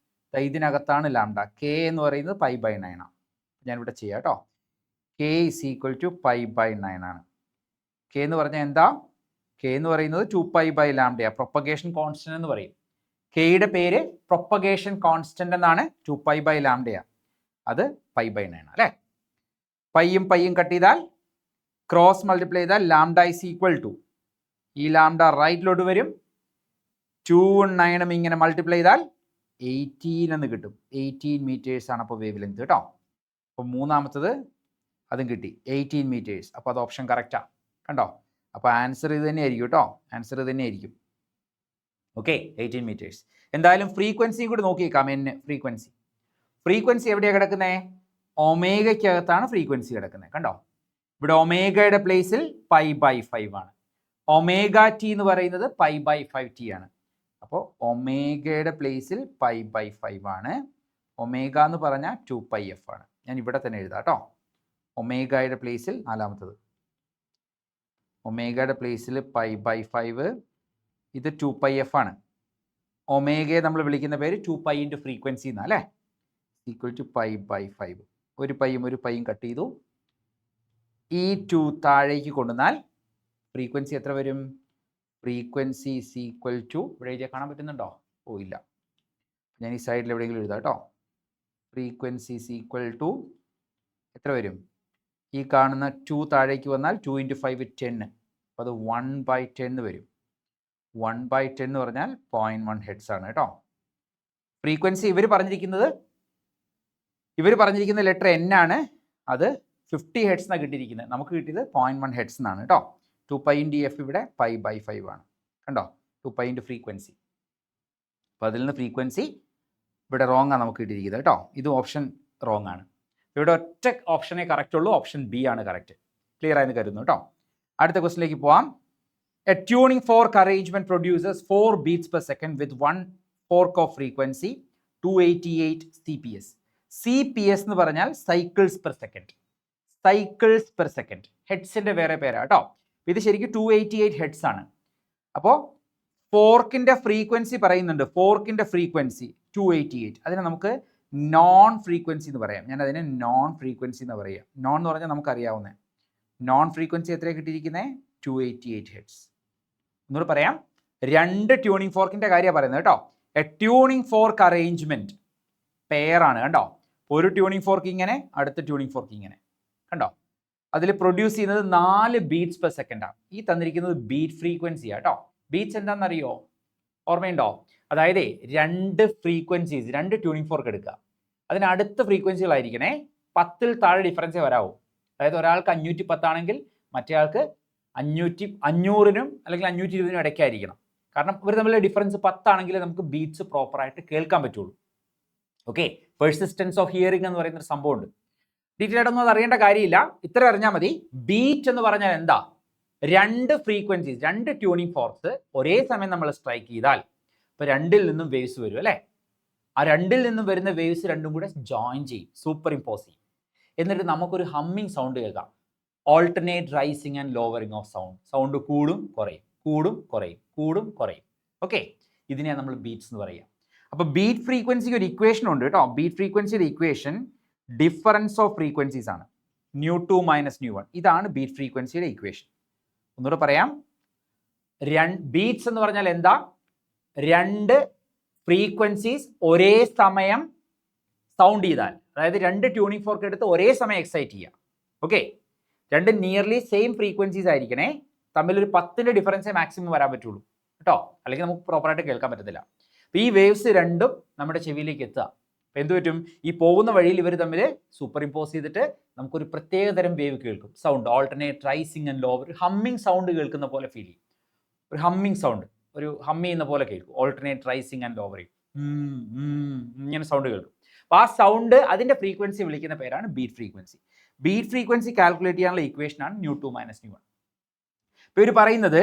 ഇതിനകത്താണ് ലാംഡ. കെ എന്ന് പറയുന്നത് π/9 ആണ്. ഞാനിവിടെ ചെയ്യാം കേട്ടോ. k = π/9 ആണ്. കെ എന്ന് പറഞ്ഞാൽ എന്താ? കെ എന്ന് പറയുന്നത് 2π/λ, പ്രൊപ്പഗേഷൻ കോൺസ്റ്റന്റ് എന്ന് പറയും. കെയുടെ പേര് പ്രൊപ്പഗേഷൻ കോൺസ്റ്റന്റ് എന്നാണ്, 2π/λ. അത് π/9 അല്ലേ? പൈയും കട്ട് ചെയ്താൽ ക്രോസ് മൾട്ടിപ്ലൈ ചെയ്താൽ ലാംഡ = ഈ ലാംഡ റൈറ്റിലോട്ട് വരും. 2ഉം 9ഉം ഇങ്ങനെ മൾട്ടിപ്ലൈ ചെയ്താൽ 18 എന്ന് കിട്ടും. 18 meters ആണ് അപ്പോൾ വേവ് ലെങ്ത് കേട്ടോ. അപ്പോൾ മൂന്നാമത്തത് അതും കിട്ടി, 18 meters. അപ്പോൾ അത് ഓപ്ഷൻ കറക്റ്റാണ്. കണ്ടോ? അപ്പോൾ ആൻസർ ഇത് തന്നെ ആയിരിക്കും കേട്ടോ. ആൻസർ ഇത് തന്നെ ആയിരിക്കും. Okay, 18 meters. എന്തായാലും ഫ്രീക്വൻസിയും കൂടി നോക്കിയേക്കാം. ഫ്രീക്വൻസി എവിടെയാണ് കിടക്കുന്നത്? ഒമേഗയ്ക്കകത്താണ് ഫ്രീക്വൻസി കിടക്കുന്നത്. കണ്ടോ? ഇവിടെ ഒമേഗയുടെ പ്ലേസിൽ π/5 ആണ്. ഒമേഗ ടി എന്ന് പറയുന്നത് π/5t ആണ്. അപ്പോൾ ഒമേഗയുടെ പ്ലേസിൽ π/5 ആണ്. ഒമേഗ എന്ന് പറഞ്ഞാൽ 2πf ആണ്. ഞാൻ ഇവിടെ തന്നെ എഴുതാം കേട്ടോ. ഒമേഗയുടെ പ്ലേസിൽ നാലാമത്തത് ഒമേഗയുടെ പ്ലേസിൽ π/5, ഇത് 2πf ആണ്. ഒമേഗയെ നമ്മൾ വിളിക്കുന്ന പേര് 2π ഇൻറ്റു ഫ്രീക്വൻസി എന്നാ അല്ലേ, ഈക്വൽ ടു π/5. ഒരു പൈയും കട്ട് ചെയ്തു. ഈ 2 താഴേക്ക് കൊണ്ടുവന്നാൽ ഫ്രീക്വൻസി എത്ര വരും? ഫ്രീക്വൻസി ഈസ് ഈക്വൽ ടു, ഇവിടെ എഴുതിയാൽ കാണാൻ പറ്റുന്നുണ്ടോ? ഓ ഇല്ല, ഞാൻ ഈ സൈഡിൽ എവിടെയെങ്കിലും എഴുതാം കേട്ടോ. ഫ്രീക്വൻസി ഈസ് ഈക്വൽ ടു എത്ര വരും? ഈ കാണുന്ന 2 താഴേക്ക് വന്നാൽ 2 ഇൻറ്റു 5 10, അപ്പോൾ അത് 1/10 വരും. 1/10 എന്ന് പറഞ്ഞാൽ 0.1 ഹെഡ്സ് ആണ് കേട്ടോ. ഫ്രീക്വൻസി ഇവർ പറഞ്ഞിരിക്കുന്ന ലെറ്റർ N ആണ്. അത് 50 ഹെഡ്സ് എന്നാണ് കിട്ടിയിരിക്കുന്നത്. നമുക്ക് കിട്ടിയത് 0.1 ഹെഡ്സ് എന്നാണ് കേട്ടോ. 2π ഇൻറ്റു എഫ് ഇവിടെ π/5 ആണ്. കണ്ടോ, 2π ഇൻറ്റു ഫ്രീക്വൻസി. അപ്പോൾ അതിൽ നിന്ന് ഫ്രീക്വൻസി ഇവിടെ റോങ് ആണ് നമുക്ക് കിട്ടിയിരിക്കുന്നത് കേട്ടോ. ഇത് ഓപ്ഷൻ റോങ് ആണ്. ഇവിടെ ഒറ്റ ഓപ്ഷനേ കറക്റ്റ് ഉള്ളൂ, ഓപ്ഷൻ ബി ആണ് കറക്റ്റ്. ക്ലിയർ ആയെന്ന് കരുതുന്നു കേട്ടോ. അടുത്ത ക്വസ്റ്റിലേക്ക് പോവാം. A tuning fork arrangement produces 4 beats per second with 1 fork of frequency 288 CPS. CPS എന്ന് പറഞ്ഞാൽ cycles per second. Cycles per second ഹെഡ്സിന്റെ വേറെ പേരാ കേട്ടോ. ഇത് ശരിക്കും 288 ഹെഡ്സ് ആണ്. അപ്പോൾ ഫോർക്കിന്റെ ഫ്രീക്വൻസി പറയുന്നുണ്ട്. ഫോർക്കിന്റെ ഫ്രീക്വൻസി 288. അതിനെ നമുക്ക് നോൺ ഫ്രീക്വൻസി എന്ന് പറയാം. ഞാൻ അതിനെ നോൺ ഫ്രീക്വൻസി എന്ന് പറയാം. നോൺ എന്ന് പറഞ്ഞാൽ നമുക്കറിയാവുന്നത്. നോൺ ഫ്രീക്വൻസി എത്രയാണ് കിട്ടിയിരിക്കുന്നത്? 288 ഹെഡ്സ്. ഒന്നുകൂടെ പറയാം, 2 ട്യൂണിംഗ് ഫോർക്കിന്റെ കാര്യമാണ് പറയുന്നത് കേട്ടോ. എ ട്യൂണിംഗ് ഫോർക്ക് അറേഞ്ച്മെന്റ് പെയറാണ് കണ്ടോ. ഒരു ട്യൂണിംഗ് ഫോർക്ക് ഇങ്ങനെ, അടുത്ത ട്യൂണിംഗ് ഫോർക്ക് ഇങ്ങനെ, കണ്ടോ. അതിൽ പ്രൊഡ്യൂസ് ചെയ്യുന്നത് 4 beats per second ആണ്. ഈ തന്നിരിക്കുന്നത് ബീറ്റ് ഫ്രീക്വൻസിയാണ് കേട്ടോ. ബീറ്റ്സ് എന്താണെന്നറിയോ? ഓർമ്മയുണ്ടോ? അതായത് 2 ഫ്രീക്വൻസീസ്, 2 ട്യൂണിംഗ് ഫോർക്ക് എടുക്കുക. അതിന് അടുത്ത ഫ്രീക്വൻസികളായിരിക്കണേ 10ൽ താഴെ ഡിഫറൻസേ വരാവൂ. അതായത് ഒരാൾക്ക് 510 ആണെങ്കിൽ മറ്റേ ആൾക്ക് 500നും അല്ലെങ്കിൽ 520നും ഇടയ്ക്കായിരിക്കണം. കാരണം ഇവർ തമ്മിലുള്ള ഡിഫറൻസ് 10 ആണെങ്കിൽ നമുക്ക് ബീറ്റ്സ് പ്രോപ്പറായിട്ട് കേൾക്കാൻ പറ്റുള്ളൂ. ഓക്കെ, പെർസിസ്റ്റൻസ് ഓഫ് ഹിയറിംഗ് എന്ന് പറയുന്നൊരു സംഭവമുണ്ട്. ഡീറ്റെയിൽ ആയിട്ടൊന്നും അത് അറിയേണ്ട കാര്യമില്ല, ഇത്ര അറിഞ്ഞാൽ മതി. ബീറ്റ് എന്ന് പറഞ്ഞാൽ എന്താ? 2 ഫ്രീക്വൻസീസ്, 2 ട്യൂണിംഗ് ഫോർക്സ് ഒരേ സമയം നമ്മൾ സ്ട്രൈക്ക് ചെയ്താൽ ഇപ്പോൾ 2ൽ നിന്നും വേവ്സ് വരും അല്ലേ. ആ 2ൽ നിന്നും വരുന്ന വേവ്സ് രണ്ടും കൂടെ ജോയിൻ ചെയ്യും, സൂപ്പർ ഇമ്പോസ് ചെയ്യും. എന്നിട്ട് നമുക്കൊരു ഹമ്മിങ് സൗണ്ട് കേൾക്കാം. Alternate rising and lowering of sound. Sound കൂടും കുറയും, കൂടും കുറയും, കൂടും കുറയും. ഓക്കെ, ഇതിനെയാണ് നമ്മൾ ബീറ്റ്സ് എന്ന് പറയുക. അപ്പോൾ ബീറ്റ് ഫ്രീക്വൻസിക്ക് ഒരു ഇക്വേഷൻ ഉണ്ട് കേട്ടോ. ബീറ്റ് ഫ്രീക്വൻസിയുടെ ഇക്വേഷൻ ഡിഫറൻസ് ഓഫ് ഫ്രീക്വൻസീസ് ആണ്. ν2 - ν1. ഇതാണ് ബീറ്റ് ഫ്രീക്വൻസിയുടെ ഇക്വേഷൻ. ഒന്നുകൂടെ പറയാം, ബീറ്റ്സ് എന്ന് പറഞ്ഞാൽ എന്താ? 2 ഫ്രീക്വൻസീസ് ഒരേ സമയം സൗണ്ട് ചെയ്താൽ, അതായത് 2 ട്യൂണിംഗ് ഫോർക്ക് എടുത്ത് ഒരേ സമയം എക്സൈറ്റ് ചെയ്യുക. ഓക്കെ, 2 നിയർലി സെയിം ഫ്രീക്വൻസീസ് ആയിരിക്കണേ. തമ്മിലൊരു 10ന്റെ ഡിഫറൻസേ മാക്സിമം വരാൻ പറ്റുള്ളൂ കേട്ടോ, അല്ലെങ്കിൽ നമുക്ക് പ്രോപ്പറായിട്ട് കേൾക്കാൻ പറ്റത്തില്ല. അപ്പോൾ ഈ വേവ്സ് രണ്ടും നമ്മുടെ ചെവിയിലേക്ക് എത്തുക. അപ്പോൾ എന്ത് പറ്റും? ഈ പോകുന്ന വഴിയിൽ ഇവർ തമ്മിൽ സൂപ്പർ ഇമ്പോസ് ചെയ്തിട്ട് നമുക്കൊരു പ്രത്യേക തരം വേവ് കേൾക്കും. Sound alternate rising and lower, humming sound കേൾക്കുന്ന പോലെ ഫീൽ ചെയ്യും. ഒരു ഹമ്മിങ് സൗണ്ട്, ഒരു ഹമ്മി ചെയ്യുന്ന പോലെ കേൾക്കും. ഓൾട്ടർനേറ്റ് റൈസിങ് ആൻഡ് ലോവറിങ്, ഇങ്ങനെ സൗണ്ട് കേൾക്കും. അപ്പോൾ ആ സൗണ്ട്, അതിൻ്റെ ഫ്രീക്വൻസി വിളിക്കുന്ന പേരാണ് beat frequency. Beat frequency calculate ചെയ്യാനുള്ള ഇക്വേഷനാണ് ν2 - ν1. ഇപ്പോൾ ഇവർ പറയുന്നത്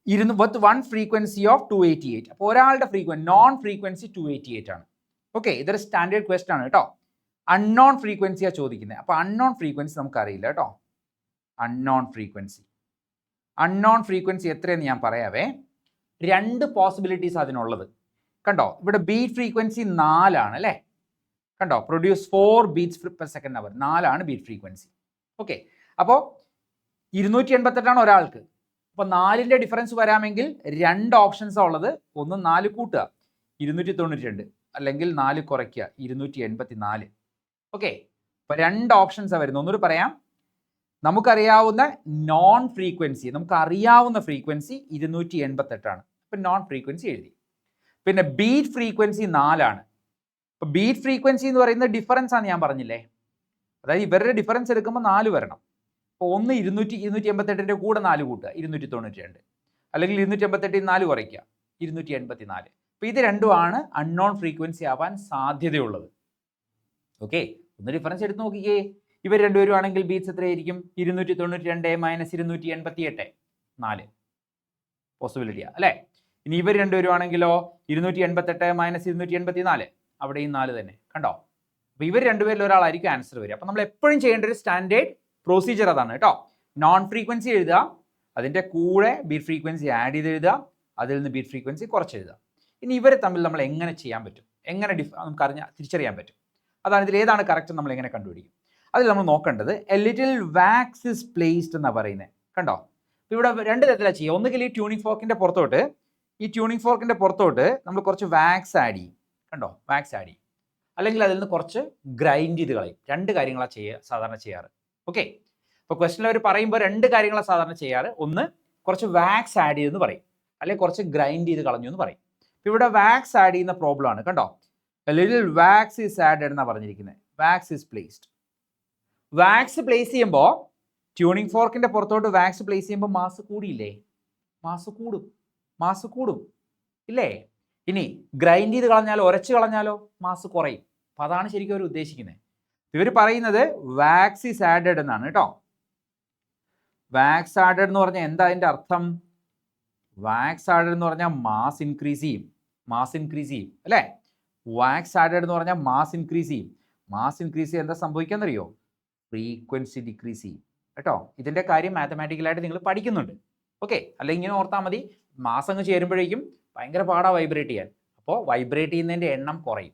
1 ഫ്രീക്വൻസി ഓഫ് 288. അപ്പോൾ ഒരാളുടെ നോൺ ഫ്രീക്വൻസി 288 ആണ്. ഓക്കെ, ഇതൊരു സ്റ്റാൻഡേർഡ് ക്വസ്റ്റൻ ആണ് കേട്ടോ. അൺനോൺ ഫ്രീക്വൻസിയാണ് ചോദിക്കുന്നത്. അപ്പോൾ അൺനോൺ ഫ്രീക്വൻസി നമുക്കറിയില്ല കേട്ടോ. അൺനോൺ ഫ്രീക്വൻസി എത്രയെന്ന് ഞാൻ പറയാവേ. 2 പോസിബിലിറ്റീസ് അതിനുള്ളത്. കണ്ടോ, ഇവിടെ ബീറ്റ് ഫ്രീക്വൻസി 4 ആണ് അല്ലേ. കണ്ടോ, പ്രൊഡ്യൂസ് 4 beats per second അവർ, 4 ആണ് ബീറ്റ് ഫ്രീക്വൻസി. ഓക്കെ, അപ്പോൾ 288 ആണ് ഒരാൾക്ക്. അപ്പോൾ 4ന്റെ ഡിഫറൻസ് വരാമെങ്കിൽ 2 ഓപ്ഷൻസാണ് ഉള്ളത്. ഒന്ന് 4 കൂട്ടുക 292, അല്ലെങ്കിൽ 4 കുറയ്ക്കുക 284. ഓക്കെ, അപ്പോൾ 2 ഓപ്ഷൻസാണ് വരുന്നത്. ഒന്നുകൂടി പറയാം, നമുക്കറിയാവുന്ന നോൺ ഫ്രീക്വൻസി, നമുക്കറിയാവുന്ന ഫ്രീക്വൻസി 288 ആണ്. അപ്പം നോൺ ഫ്രീക്വൻസി എഴുതി. പിന്നെ ബീറ്റ് ഫ്രീക്വൻസി 4 ആണ്. അപ്പോൾ ബീറ്റ് ഫ്രീക്വൻസി എന്ന് പറയുന്നത് ഡിഫറൻസ് ആണ്, ഞാൻ പറഞ്ഞില്ലേ. അതായത് ഇവരുടെ ഡിഫറൻസ് എടുക്കുമ്പോൾ 4 വരണം. അപ്പോൾ ഒന്ന് 288ൻ്റെ കൂടെ 4 കൂട്ടുക 292, അല്ലെങ്കിൽ 288 4 കുറയ്ക്കുക 284. അപ്പോൾ ഇത് രണ്ടുമാണ് അൺനോൺ ഫ്രീക്വൻസി ആവാൻ സാധ്യതയുള്ളത്. ഓക്കെ, ഒന്ന് ഡിഫറൻസ് എടുത്ത് നോക്കിക്കേ. ഇവർ രണ്ടുപേരും ആണെങ്കിൽ ബീറ്റ്സ് എത്രയായിരിക്കും? 292 - 288, 4. പോസിബിലിറ്റിയാണ് അല്ലേ. ഇനി ഇവർ രണ്ടുപേരുവാണെങ്കിലോ 288 മൈനസ് 284, അവിടെയും 4 തന്നെ കണ്ടോ. അപ്പോൾ ഇവർ രണ്ടുപേരിൽ ഒരാളായിരിക്കും ആൻസർ വരിക. അപ്പോൾ നമ്മൾ എപ്പോഴും ചെയ്യേണ്ട ഒരു സ്റ്റാൻഡേർഡ് പ്രൊസീജിയർ അതാണ് കേട്ടോ. നോൺ ഫ്രീക്വൻസി എഴുതുക, അതിൻ്റെ കൂടെ ബീറ്റ് ഫ്രീക്വൻസി ആഡ് ചെയ്ത് എഴുതുക, അതിൽ നിന്ന് ബീറ്റ് ഫ്രീക്വൻസി കുറച്ച് എഴുതുക. ഇനി ഇവരെ തമ്മിൽ നമ്മൾ എങ്ങനെ ചെയ്യാൻ പറ്റും, എങ്ങനെ നമുക്ക് തിരിച്ചറിയാൻ പറ്റും, അതാണ് ഇതിൽ ഏതാണ് കറക്റ്റ് നമ്മൾ എങ്ങനെ കണ്ടുപിടിക്കും. അതിൽ നമ്മൾ നോക്കേണ്ടത് a little wax is placed എന്നാണ് പറയുന്നത് കണ്ടോ. അപ്പോൾ ഇവിടെ രണ്ട് തരത്തിലാണ് ചെയ്യുക. ഒന്നുകിൽ ഈ ട്യൂണിംഗ് ഫോർക്കിൻ്റെ പുറത്തോട്ട് നമ്മൾ കുറച്ച് വാക്സ് ആഡ് ചെയ്യും കണ്ടോ, വാക്സ് ആഡ് ചെയ്യും, അല്ലെങ്കിൽ അതിൽ നിന്ന് കുറച്ച് ഗ്രൈൻഡ് ചെയ്ത് കളയും. രണ്ട് കാര്യങ്ങളാണ് സാധാരണ ചെയ്യാറ്. ഓക്കെ, അപ്പോൾ ക്വസ്റ്റനിൽ അവർ പറയുമ്പോൾ രണ്ട് കാര്യങ്ങളാണ് സാധാരണ ചെയ്യാറ്. ഒന്ന് കുറച്ച് വാക്സ് ആഡ് ചെയ്തെന്ന് പറയും, അല്ലെങ്കിൽ കുറച്ച് ഗ്രൈൻഡ് ചെയ്ത് കളഞ്ഞു എന്ന് പറയും. ഇപ്പോൾ ഇവിടെ വാക്സ് ആഡ് ചെയ്യുന്ന പ്രോബ്ലം ആണ് കണ്ടോ. ലിറ്റിൽ വാക്സ് ഈസ് ആഡഡ് എന്നാണ് പറഞ്ഞിരിക്കുന്നത്. Wax is placed. Wax place ചെയ്യുമ്പോൾ ട്യൂണിംഗ് ഫോർക്കിൻ്റെ പുറത്തോട്ട് വാക്സ് പ്ലേസ് ചെയ്യുമ്പോൾ മാസ് കൂടിയില്ലേ? മാസ് കൂടും ഇല്ലേ? ഇനി ഗ്രൈൻഡ് ചെയ്ത് കളഞ്ഞാലോ, ഉരച്ച് കളഞ്ഞാലോ മാസ് കുറയും. അപ്പോൾ അതാണ് ശരിക്കും അവർ ഉദ്ദേശിക്കുന്നത്. ഇവർ പറയുന്നത് വാക്സ് ഈസ് ആഡഡ് എന്നാണ് കേട്ടോ. വാക്സ് ആഡഡ് എന്ന് പറഞ്ഞാൽ എന്താ അതിൻ്റെ അർത്ഥം? വാക്സ് ആഡഡ് എന്ന് പറഞ്ഞാൽ മാസ് ഇൻക്രീസ് ചെയ്യും അല്ലേ. വാക്സ് ആഡഡ് എന്ന് പറഞ്ഞാൽ മാസ് ഇൻക്രീസ് ചെയ്യും. എന്താ സംഭവിക്കാന്നറിയോ? ഫ്രീക്വൻസി ഡിക്രീസ് ചെയ്യും കേട്ടോ. ഇതിൻ്റെ കാര്യം മാത്തമാറ്റിക്കലായിട്ട് നിങ്ങൾ പഠിക്കുന്നുണ്ട്. ഓക്കെ, അല്ലെങ്കിൽ ഇങ്ങനെ ഓർത്താൽ മതി. മാസ് അങ്ങ് ചേരുമ്പോഴേക്കും ഭയങ്കര പാടാ വൈബ്രേറ്റ് ചെയ്യാൻ. അപ്പോൾ വൈബ്രേറ്റ് ചെയ്യുന്നതിൻ്റെ എണ്ണം കുറയും.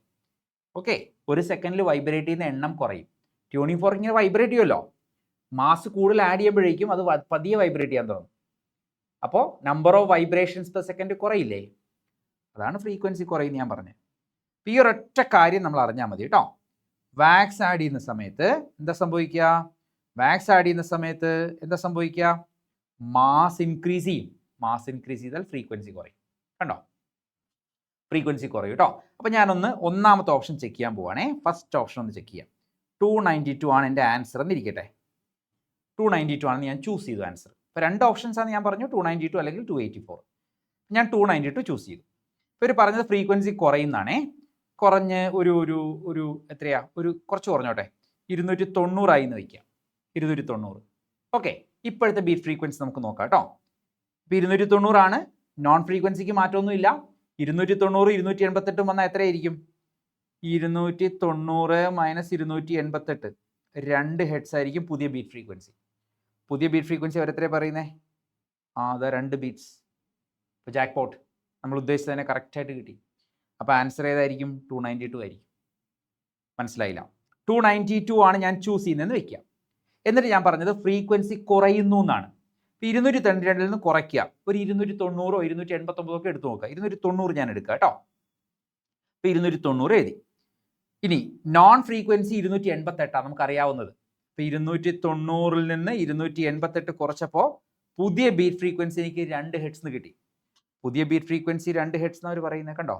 ഓക്കെ, ഒരു സെക്കൻഡിൽ വൈബ്രേറ്റ് ചെയ്യുന്ന എണ്ണം കുറയും. ട്യൂണിംഗ് ഫോർക്ക് ഇങ്ങനെ വൈബ്രേറ്റ് ചെയ്യുമല്ലോ, മാസ് കൂടുതൽ ആഡ് ചെയ്യുമ്പോഴേക്കും അത് പതിയെ വൈബ്രേറ്റ് ചെയ്യാൻ തുടങ്ങും. അപ്പോൾ number of vibrations per second കുറയില്ലേ? അതാണ് ഫ്രീക്വൻസി കുറയുന്നത് ഞാൻ പറഞ്ഞത്. ഈ ഒരൊറ്റ കാര്യം നമ്മൾ അറിഞ്ഞാൽ മതി കേട്ടോ. വാക്സ് ആഡ് ചെയ്യുന്ന സമയത്ത് എന്താ സംഭവിക്കുക? മാസ് ഇൻക്രീസ് ചെയ്താൽ ഫ്രീക്വൻസി കുറയും കണ്ടോ. ഫ്രീക്വൻസി കുറയും കേട്ടോ. അപ്പോൾ ഞാനൊന്ന് ഒന്നാമത്തെ ഓപ്ഷൻ ചെക്ക് ചെയ്യാൻ പോവുകയാണേ. ഫസ്റ്റ് ഓപ്ഷൻ ഒന്ന് ചെക്ക് ചെയ്യാം. 292 ആണ് എൻ്റെ ആൻസർ എന്നിരിക്കട്ടെ. 292 ആണെന്ന് ഞാൻ ചൂസ് ചെയ്തു ആൻസർ. ഇപ്പോൾ രണ്ട് ഓപ്ഷൻസ് ആണ് ഞാൻ പറഞ്ഞു, 292 അല്ലെങ്കിൽ 284. ഞാൻ 292 ചൂസ് ചെയ്തു. ഇപ്പോൾ ഇവർ പറഞ്ഞത് ഫ്രീക്വൻസി കുറയുന്നതാണേ. കുറഞ്ഞ് ഒരു എത്രയാ, കുറച്ച് കുറഞ്ഞോട്ടെ, 290 ആയി എന്ന് വയ്ക്കാം. 290. ഓക്കെ, ഇപ്പോഴത്തെ ബീറ്റ് ഫ്രീക്വൻസി നമുക്ക് നോക്കാം കേട്ടോ. ഇപ്പോൾ 290 ആണ്. നോൺ ഫ്രീക്വൻസിക്ക് മാറ്റമൊന്നുമില്ല. 290 288 വന്നാൽ എത്രയായിരിക്കും? 290 മൈനസ് 288, 2 ഹെഡ്സ് ആയിരിക്കും പുതിയ ബീറ്റ് ഫ്രീക്വൻസി. അവർ എത്രയാണ് പറയുന്നത്? അതാ 2 ബീറ്റ്സ്. ഇപ്പോൾ ജാക്ക്പോട്ട് നമ്മൾ ഉദ്ദേശിച്ചത് തന്നെ കറക്റ്റായിട്ട് കിട്ടി. അപ്പോൾ ആൻസർ ഏതായിരിക്കും? 292 ആയിരിക്കും. മനസ്സിലായില്ല? 292 ആണ് ഞാൻ ചൂസ് ചെയ്യുന്നതെന്ന് വെക്കുക. എന്നിട്ട് ഞാൻ പറഞ്ഞത് ഫ്രീക്വൻസി കുറയുന്നു എന്നാണ്. ഇപ്പോൾ 292 നിന്ന് കുറയ്ക്കുക, ഒരു 290 289 ഒക്കെ എടുത്തു നോക്കുക. 290 ഞാൻ എടുക്കുക കേട്ടോ. ഇപ്പോൾ 290 എഴുതി. ഇനി നോൺ ഫ്രീക്വൻസി 288 നമുക്കറിയാവുന്നത്. ഇപ്പോൾ 290 നിന്ന് 288 കുറച്ചപ്പോൾ പുതിയ ബീറ്റ് ഫ്രീക്വൻസി എനിക്ക് 2 ഹെഡ്സ് കിട്ടി. പുതിയ ബീറ്റ് ഫ്രീക്വൻസി 2 ഹെഡ്സ് എന്ന് അവർ പറയുന്നത് കണ്ടോ.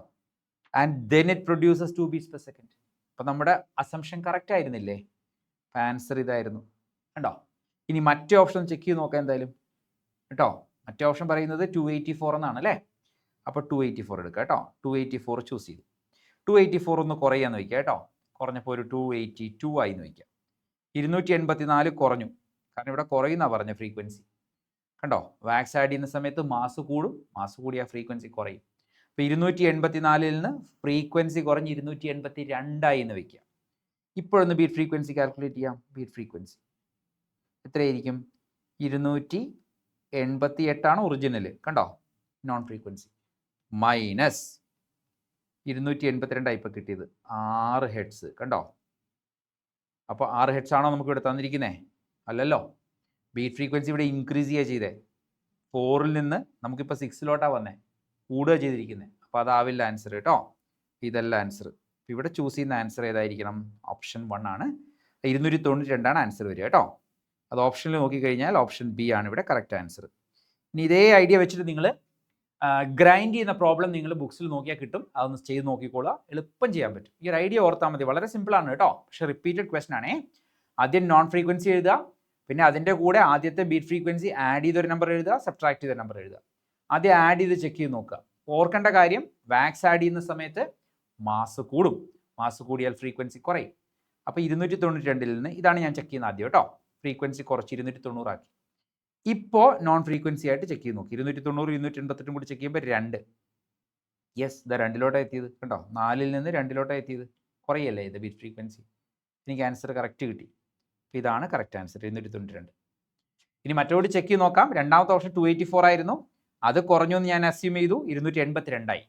And then it produces 2 beats per second. അപ്പോൾ നമ്മുടെ അസംഷൻ കറക്റ്റ് ആയിരുന്നില്ലേ? ആൻസർ ഇതായിരുന്നു കണ്ടോ. ഇനി മറ്റേ ഓപ്ഷൻ ചെക്ക് ചെയ്ത് നോക്കാം എന്തായാലും കേട്ടോ. മറ്റേ ഓപ്ഷൻ പറയുന്നത് 284 എന്നാണ് അല്ലേ. അപ്പോൾ 284 എടുക്കുക കേട്ടോ. 284 ചൂസ് ചെയ്തു. 284 ഒന്ന് കുറയാന്ന് വയ്ക്കുക കേട്ടോ. കുറഞ്ഞപ്പോൾ ഒരു 282 ആയി എന്ന് വയ്ക്കുക. 284 കുറഞ്ഞു, കാരണം ഇവിടെ കുറയുന്ന പറഞ്ഞ ഫ്രീക്വൻസി കണ്ടോ. വാക്സ് ആഡ് ചെയ്യുന്ന സമയത്ത് മാസ് കൂടിയ ഫ്രീക്വൻസി കുറയും. അപ്പോൾ 284 നിന്ന് ഫ്രീക്വൻസി കുറഞ്ഞ് 282 ആയി എന്ന് വയ്ക്കുക. ഇപ്പോഴൊന്ന് ബീറ്റ് ഫ്രീക്വൻസി കാൽക്കുലേറ്റ് ചെയ്യാം. ബീറ്റ് ഫ്രീക്വൻസി എത്രയായിരിക്കും? 288 ആണ് ഒറിജിനൽ കണ്ടോ. നോൺ ഫ്രീക്വൻസി മൈനസ് 282 ഇപ്പോൾ കിട്ടിയത് 6 ഹെഡ്സ് കണ്ടോ. അപ്പോൾ 6 ഹെഡ്സ് ആണോ നമുക്ക് ഇവിടെ തന്നിരിക്കുന്നത്? അല്ലല്ലോ. ബീറ്റ് ഫ്രീക്വൻസി ഇവിടെ ഇൻക്രീസ് ചെയ്യുക ചെയ്തേ. 4ൽ നിന്ന് നമുക്കിപ്പോൾ 6ലോട്ടാണ് വന്നേ, കൂടുക ചെയ്തിരിക്കുന്നത്. അപ്പോൾ അതാവില്ല ആൻസർ കേട്ടോ. ഇതല്ല ആൻസർ. ഇവിടെ ചൂസ് ചെയ്യുന്ന ആൻസർ ഏതായിരിക്കണം? ഓപ്ഷൻ 1 ആണ്. 292 ആണ് ആൻസർ വരിക കേട്ടോ. അത് ഓപ്ഷനിൽ നോക്കിക്കഴിഞ്ഞാൽ ഓപ്ഷൻ ബി ആണ് ഇവിടെ കറക്റ്റ് ആൻസർ. ഇനി ഇതേ ഐഡിയ വെച്ചിട്ട് നിങ്ങൾ ഗ്രൈൻഡ് ചെയ്യുന്ന പ്രോബ്ലം നിങ്ങൾ ബുക്സിൽ നോക്കിയാൽ കിട്ടും. അതൊന്ന് ചെയ്ത് നോക്കിക്കോളുക, എളുപ്പം ചെയ്യാൻ പറ്റും. ഈ ഒരു ഐഡിയ ഓർത്താൽ മതി. വളരെ സിമ്പിളാണ് കേട്ടോ. പക്ഷേ റിപ്പീറ്റഡ് ക്വസ്റ്റൻ ആണേ. ആദ്യം നോൺ ഫ്രീക്വൻസി എഴുതുക, പിന്നെ അതിൻ്റെ കൂടെ ആദ്യത്തെ ബീറ്റ് ഫ്രീക്വൻസി ആഡ് ചെയ്തൊരു നമ്പർ എഴുതുക, സബ്ട്രാക്ട് ചെയ്ത നമ്പർ എഴുതുക. ആദ്യം ആഡ് ചെയ്ത് ചെക്ക് ചെയ്ത് നോക്കുക. ഓർക്കേണ്ട കാര്യം, വാക്സ് ആഡ് ചെയ്യുന്ന സമയത്ത് മാസ് കൂടും, മാസ് കൂടിയാൽ ഫ്രീക്വൻസി കുറയും. അപ്പോൾ 292 നിന്ന് ഇതാണ് ഞാൻ ചെക്ക് ചെയ്യുന്നത് ആദ്യം കേട്ടോ. ഫ്രീക്വൻസി കുറച്ച് 290 ആക്കി. ഇപ്പോൾ നോൺ ഫ്രീക്വൻസി ആയിട്ട് ചെക്ക് ചെയ്ത് നോക്കി 290 288 കൂടി ചെക്ക് ചെയ്യുമ്പോൾ 2. യെസ്, ഇത് 2 എത്തിയത് കണ്ടോ, 4 നിന്ന് 2 എത്തിയത്. കുറയല്ലേ ഇത് ബീറ്റ് ഫ്രീക്വൻസി. എനിക്ക് ആൻസർ കറക്റ്റ് കിട്ടി. അപ്പോൾ ഇതാണ് കറക്റ്റ് ആൻസർ 292. ഇനി മറ്റോട് ചെക്ക് ചെയ്ത് നോക്കാം. രണ്ടാമത്തെ ഓപ്ഷൻ 284 ആയിരുന്നു, അത് കുറഞ്ഞു എന്ന് ഞാൻ അസ്യൂം ചെയ്തു, 282 ആയി.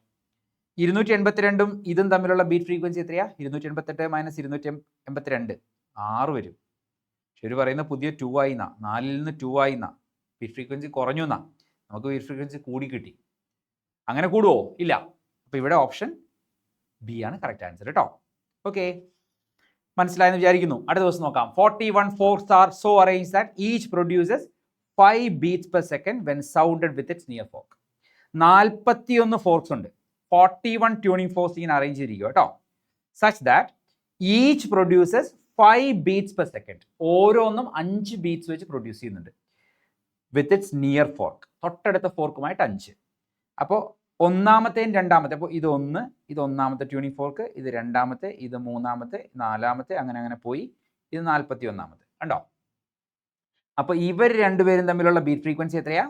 282 ഇതും തമ്മിലുള്ള ബീറ്റ് ഫ്രീക്വൻസി എത്രയാ? 288 മൈനസ് 282 6 വരും. പക്ഷെ ഇവർ പറയുന്ന പുതിയ 2 ആയി എന്നാ, 4 നിന്ന് 2 ആയി എന്നാ, ബീറ്റ് ഫ്രീക്വൻസി കുറഞ്ഞു എന്നാ. നമുക്ക് ബീറ്റ് ഫ്രീക്വൻസി കൂടി കിട്ടി. അങ്ങനെ കൂടുവോ? ഇല്ല. അപ്പോൾ ഇവിടെ ഓപ്ഷൻ ബി ആണ് കറക്റ്റ് ആൻസർ കേട്ടോ. ഓക്കെ, മനസ്സിലായെന്ന് വിചാരിക്കുന്നു. അടുത്ത ദിവസം നോക്കാം. 41 forks are so arranged that each produces 5 beats per second when sounded with its near fork. 41 forks ഉണ്ട്, 41 ട്യൂണിംഗ് ഫോർക്സ് ഇങ്ങനെ അറേഞ്ച് ചെയ്തിരിക്കുക കേട്ടോ. Such that each produces 5 beats per second. ഓരോന്നും 5 ബീറ്റ്സ് വെച്ച് പ്രൊഡ്യൂസ് ചെയ്യുന്നുണ്ട്. വിത്ത് ഇറ്റ്സ് നിയർ ഫോർക്ക്, തൊട്ടടുത്ത ഫോർക്കുമായിട്ട് 5. അപ്പോൾ ഒന്നാമത്തെയും രണ്ടാമത്തെ, അപ്പോൾ ഇത് ഒന്നാമത്തെ ട്യൂണിംഗ് ഫോർക്ക്, ഇത് രണ്ടാമത്തെ, ഇത് മൂന്നാമത്തെ, നാലാമത്തെ, അങ്ങനെ പോയി, ഇത് 41 കണ്ടോ. അപ്പോൾ ഇവർ രണ്ടുപേരും തമ്മിലുള്ള ബീറ്റ് ഫ്രീക്വൻസി എത്രയാ?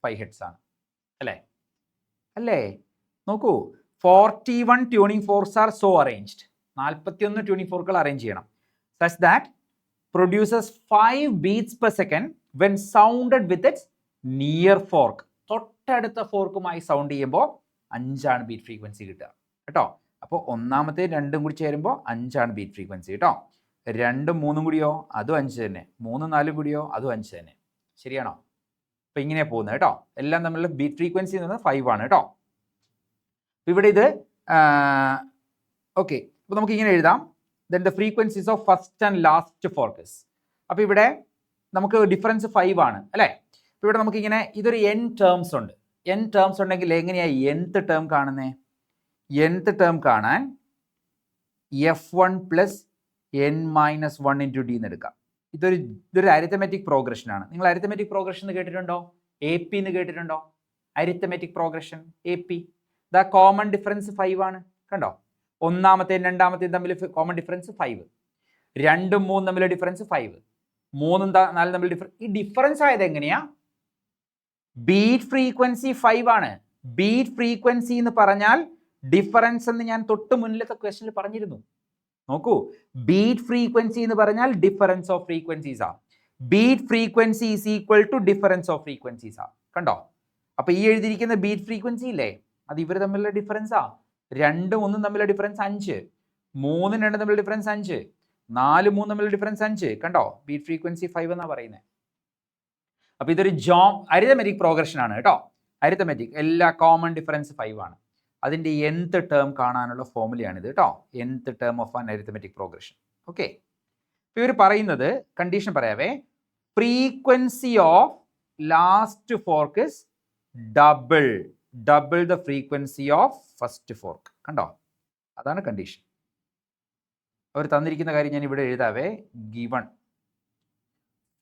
5 Hz ആണ് അല്ലേ? നോക്കൂ, 41 tuning forks are so arranged. 41 tuning ഫോർക്കുകൾ അറേഞ്ച് ചെയ്യണം. Such that produces 5 beats per second when sounded with its near fork. തൊട്ടടുത്ത ഫോർക്കുമായി സൗണ്ട് ചെയ്യുമ്പോൾ 5 ബീറ്റ് ഫ്രീക്വൻസി കിട്ടുക കേട്ടോ. അപ്പോൾ ഒന്നാമത്തെ 2 കൂടി ചേരുമ്പോൾ 5 ബീറ്റ് ഫ്രീക്വൻസി കേട്ടോ. 2 3 കൂടിയോ അതും 5 തന്നെ, 3 4 കൂടിയോ അതും 5 തന്നെ. ശരിയാണോ? അപ്പോൾ ഇങ്ങനെ പോകുന്നത് കേട്ടോ. എല്ലാം തമ്മിലുള്ള ബീറ്റ് ഫ്രീക്വൻസി എന്ന് പറയുന്നത് 5 ആണ് കേട്ടോ. ഇവിടെ ഇത് ഓക്കെ. അപ്പോൾ നമുക്ക് ഇങ്ങനെ എഴുതാം, then the frequencies of first and last forks. അപ്പോൾ ഇവിടെ നമുക്ക് ഡിഫറൻസ് 5 ആണ് അല്ലേ. അപ്പോൾ ഇവിടെ നമുക്കിങ്ങനെ ഇതൊരു n ടേംസ് ഉണ്ട്. n ടേംസ് ഉണ്ടെങ്കിൽ എങ്ങനെയാണ് nth ടേം കാണുന്നത്? nth ടേം കാണാൻ f1 plus n minus 1 into D എന്ന് എടുക്കാം. ഇതൊരു അരിത്തമെറ്റിക് പ്രോഗ്രഷനാണ്. നിങ്ങൾ അരിത്തമെറ്റിക് പ്രോഗ്രഷൻ എന്ന് കേട്ടിട്ടുണ്ടോ? AP എന്ന് കേട്ടിട്ടുണ്ടോ? Arithmetic progression AP. The common difference 5 ആണ് കണ്ടോ. ഒന്നാമത്തെയും രണ്ടാമത്തെയും തമ്മിൽ കോമൺ ഡിഫറൻസ് 5, 2 3 തമ്മിലുള്ള ഡിഫറൻസ് 5, 3 4 തമ്മിൽ ഡിഫറൻസ്. ഈ ഡിഫറൻസ് ആയത് എങ്ങനെയാ? ബീറ്റ് ഫ്രീക്വൻസി 5 ആണ്. ബീറ്റ് ഫ്രീക്വൻസി എന്ന് പറഞ്ഞാൽ ഡിഫറൻസ് എന്ന് ഞാൻ തൊട്ട് മുന്നിലത്തെ ക്വസ്റ്റനിൽ പറഞ്ഞിരുന്നു. നോക്കൂ, ബീറ്റ് ഫ്രീക്വൻസി എന്ന് പറഞ്ഞാൽ ഡിഫറൻസ് ഓഫ് ഫ്രീക്വൻസീസാ. Beat frequency is equal to difference of ഫ്രീക്വൻസീസാ കണ്ടോ. അപ്പൊ ഈ എഴുതിയിരിക്കുന്ന ബീറ്റ് ഫ്രീക്വൻസി ഇല്ലേ, അത് ഇവർ തമ്മിലുള്ള ഡിഫറൻസാ. 2 1 തമ്മിലുള്ള ഡിഫറൻസ് 5, 3 2 തമ്മിലുള്ള ഡിഫറൻസ് 5, 4 3 തമ്മിലുള്ള ഡിഫറൻസ് 5 കണ്ടോ. ബീറ്റ് ഫ്രീക്വൻസി 5 എന്നാ പറയുന്നത്. അപ്പോൾ ഇതൊരു അരിത്തമെറ്റിക് പ്രോഗ്രഷൻ ആണ് കേട്ടോ. അരിത്തമെറ്റിക്, എല്ലാ കോമൺ ഡിഫറൻസ് 5 ആണ്. അതിൻ്റെ nth ടേം കാണാനുള്ള ഫോർമുലയാണിത് കേട്ടോ. nth term of an arithmetic progression. Okay, ഇപ്പോൾ ഇവർ പറയുന്നത്, കണ്ടീഷൻ പറയാവേ, frequency of last fork is double the frequency of first fork കണ്ടോ. അതാണ് കണ്ടീഷൻ. അവർ തന്നിരിക്കുന്ന കാര്യം ഞാൻ ഇവിടെ എഴുതാവേ. Given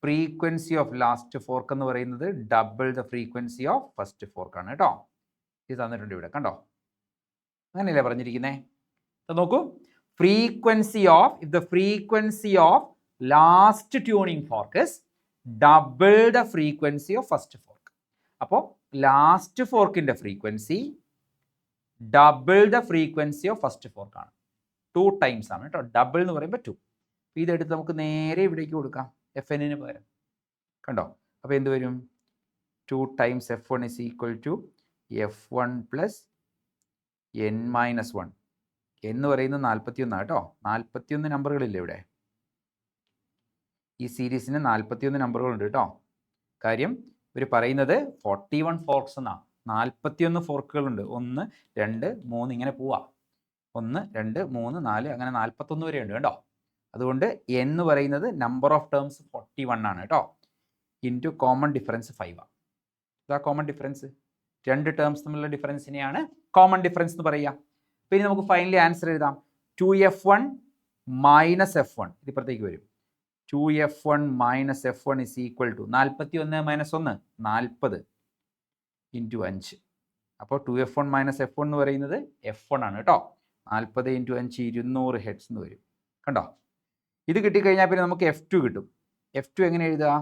frequency of last fork എന്ന് പറയുന്നത് double the frequency of first fork ആണ് കേട്ടോ. ഇത് തന്നിട്ടുണ്ട് ഇവിടെ കണ്ടോ. അങ്ങനെയല്ലേ പറഞ്ഞിരിക്കുന്നത്? നോക്കൂ, frequency of if the frequency of last tuning fork is double the frequency of first fork. അപ്പോൾ ലാസ്റ്റ് ഫോർക്കിൻ്റെ frequency double the frequency of first fork ആണ്. 2 ടൈംസ് ആണ് കേട്ടോ. ഡബിൾ എന്ന് പറയുമ്പോൾ 2. ഇതെടുത്ത് നമുക്ക് നേരെ ഇവിടേക്ക് കൊടുക്കാം, FN പകരം കണ്ടോ. അപ്പോൾ എന്ത് വരും? 2 times F1 is equal to F1 plus n minus 1. എന്ന് പറയുന്നത് 41 കേട്ടോ. 41 നമ്പറുകളില്ലേ ഇവിടെ. ഈ സീരീസിന് 41 നമ്പറുകളുണ്ട് കേട്ടോ. കാര്യം ഇവർ പറയുന്നത് 41 ഫോർക്സ് എന്നാണ്. 41 ഫോർക്കുകളുണ്ട്. 1 2 3 ഇങ്ങനെ പോവാ. 1 2 3 4 അങ്ങനെ 41 വരെ ഉണ്ട് കേട്ടോ. അതുകൊണ്ട് എന്ന് പറയുന്നത് നമ്പർ ഓഫ് ടേംസ് 41 ആണ് കേട്ടോ. ഇൻറ്റു കോമൺ ഡിഫറൻസ് 5 ആണ്. ഇതാ കോമൺ ഡിഫറൻസ്. 2 ടേംസ് തമ്മിലുള്ള ഡിഫറൻസിനെയാണ് കോമൺ ഡിഫറൻസ് എന്ന് പറയുക. പിന്നെ നമുക്ക് ഫൈനലി ആൻസർ എഴുതാം. 2F1 മൈനസ് F1 ഇതിപ്പുറത്തേക്ക് വരും. 2F1 minus F1 is equal to 41 minus 1 40 into 5. അപ്പോൾ 2F1 മൈനസ് F1 എന്ന് പറയുന്നത് F1 ആണ് കേട്ടോ. 40 ഇൻറ്റു 5 200 ഹെഡ്സ് എന്ന് വരും കണ്ടോ. ഇത് കിട്ടിക്കഴിഞ്ഞാൽ പിന്നെ നമുക്ക് F2 കിട്ടും. F2 എങ്ങനെ എഴുതുക?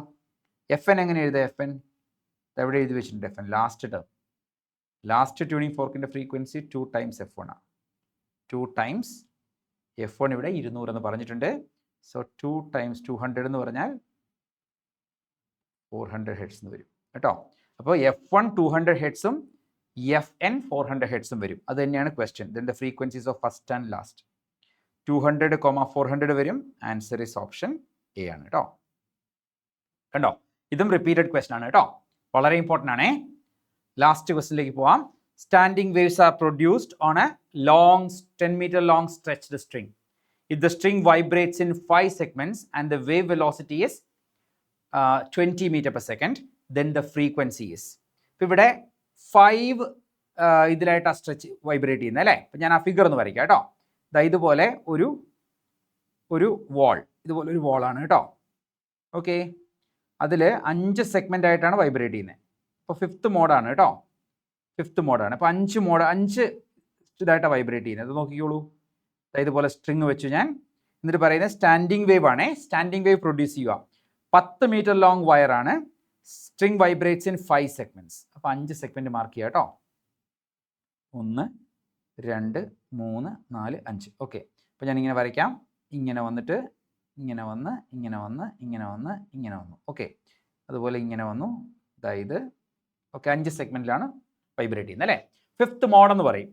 FN എങ്ങനെ എഴുതുക? FN എവിടെ എഴുതി വെച്ചിട്ടുണ്ട് F N last term. Last tuning ഫോർക്കിൻ്റെ ഫ്രീക്വൻസി 2 ടൈംസ് F1 ആണ്. 2 ടൈംസ് F1 ഇവിടെ 200 എന്ന് പറഞ്ഞിട്ടുണ്ട്. സോ 2 ടൈംസ് 200 എന്ന് പറഞ്ഞാൽ 400 ഹെഡ്സ് എന്ന് വരും കേട്ടോ. അപ്പോൾ F1 200 ഹെഡ്സും FN 400 ഹെഡ്സും വരും. അത് തന്നെയാണ് question. Then the frequencies of first and last 200, 400 വരും. ആൻസർ ഈസ് ഓപ്ഷൻ എ ആണ് കേട്ടോ. കണ്ടോ, ഇതും റിപ്പീറ്റഡ് ക്വസ്റ്റ്യൻ ആണ് കേട്ടോ, വളരെ ഇമ്പോർട്ടൻ്റ് ആണേ. ലാസ്റ്റ് ക്വസ്റ്റ്യനിലേക്ക് പോവാം. Standing waves are produced on A long 10 meter long stretched string. If the string vibrates in 5 segments and the wave velocity is 20 meter per second, then the frequency is. ഇപ്പോൾ ഇവിടെ 5 ഇതിലായിട്ട് ആ stretch vibrate ചെയ്യുന്നത് അല്ലേ. അപ്പം ഞാൻ ആ figure ഒന്ന് വരയ്ക്കാം കേട്ടോ. ഇതുപോലെ ഒരു വാൾ, ഇതുപോലെ ഒരു വാളാണ് കേട്ടോ. ഓക്കെ, അതിൽ 5 സെഗ്മെൻ്റ് ആയിട്ടാണ് വൈബ്രേറ്റ് ചെയ്യുന്നത്. അപ്പോൾ 5th മോഡാണ് കേട്ടോ, 5th മോഡാണ്. അപ്പോൾ 5 ഇതായിട്ടാണ് വൈബ്രേറ്റ് ചെയ്യുന്നത്. അത് നോക്കിക്കോളൂ, ഇതുപോലെ സ്ട്രിങ് വെച്ചു ഞാൻ. എന്നിട്ട് പറയുന്നത് സ്റ്റാൻഡിങ് വേവ് ആണേ. സ്റ്റാൻഡിങ് വേവ് പ്രൊഡ്യൂസ് ചെയ്യുക. 10 meter ലോങ് വയറാണ്. String vibrates in 5 segments. അപ്പോൾ 5 സെഗ്മെൻറ്റ് മാർക്ക് ചെയ്യുക കേട്ടോ. 1, 2, 3, 4, 5. ഓക്കെ, അപ്പോൾ ഞാനിങ്ങനെ വരയ്ക്കാം. ഇങ്ങനെ വന്നിട്ട് ഇങ്ങനെ വന്ന് ഇങ്ങനെ വന്ന് ഇങ്ങനെ വന്ന് ഇങ്ങനെ വന്നു. ഓക്കെ, അതുപോലെ ഇങ്ങനെ വന്നു. അതായത് ഓക്കെ, 5 സെഗ്മെൻറ്റിലാണ് വൈബ്രേറ്റ് ചെയ്യുന്നത് അല്ലേ. 5th മോഡ് എന്ന് പറയും.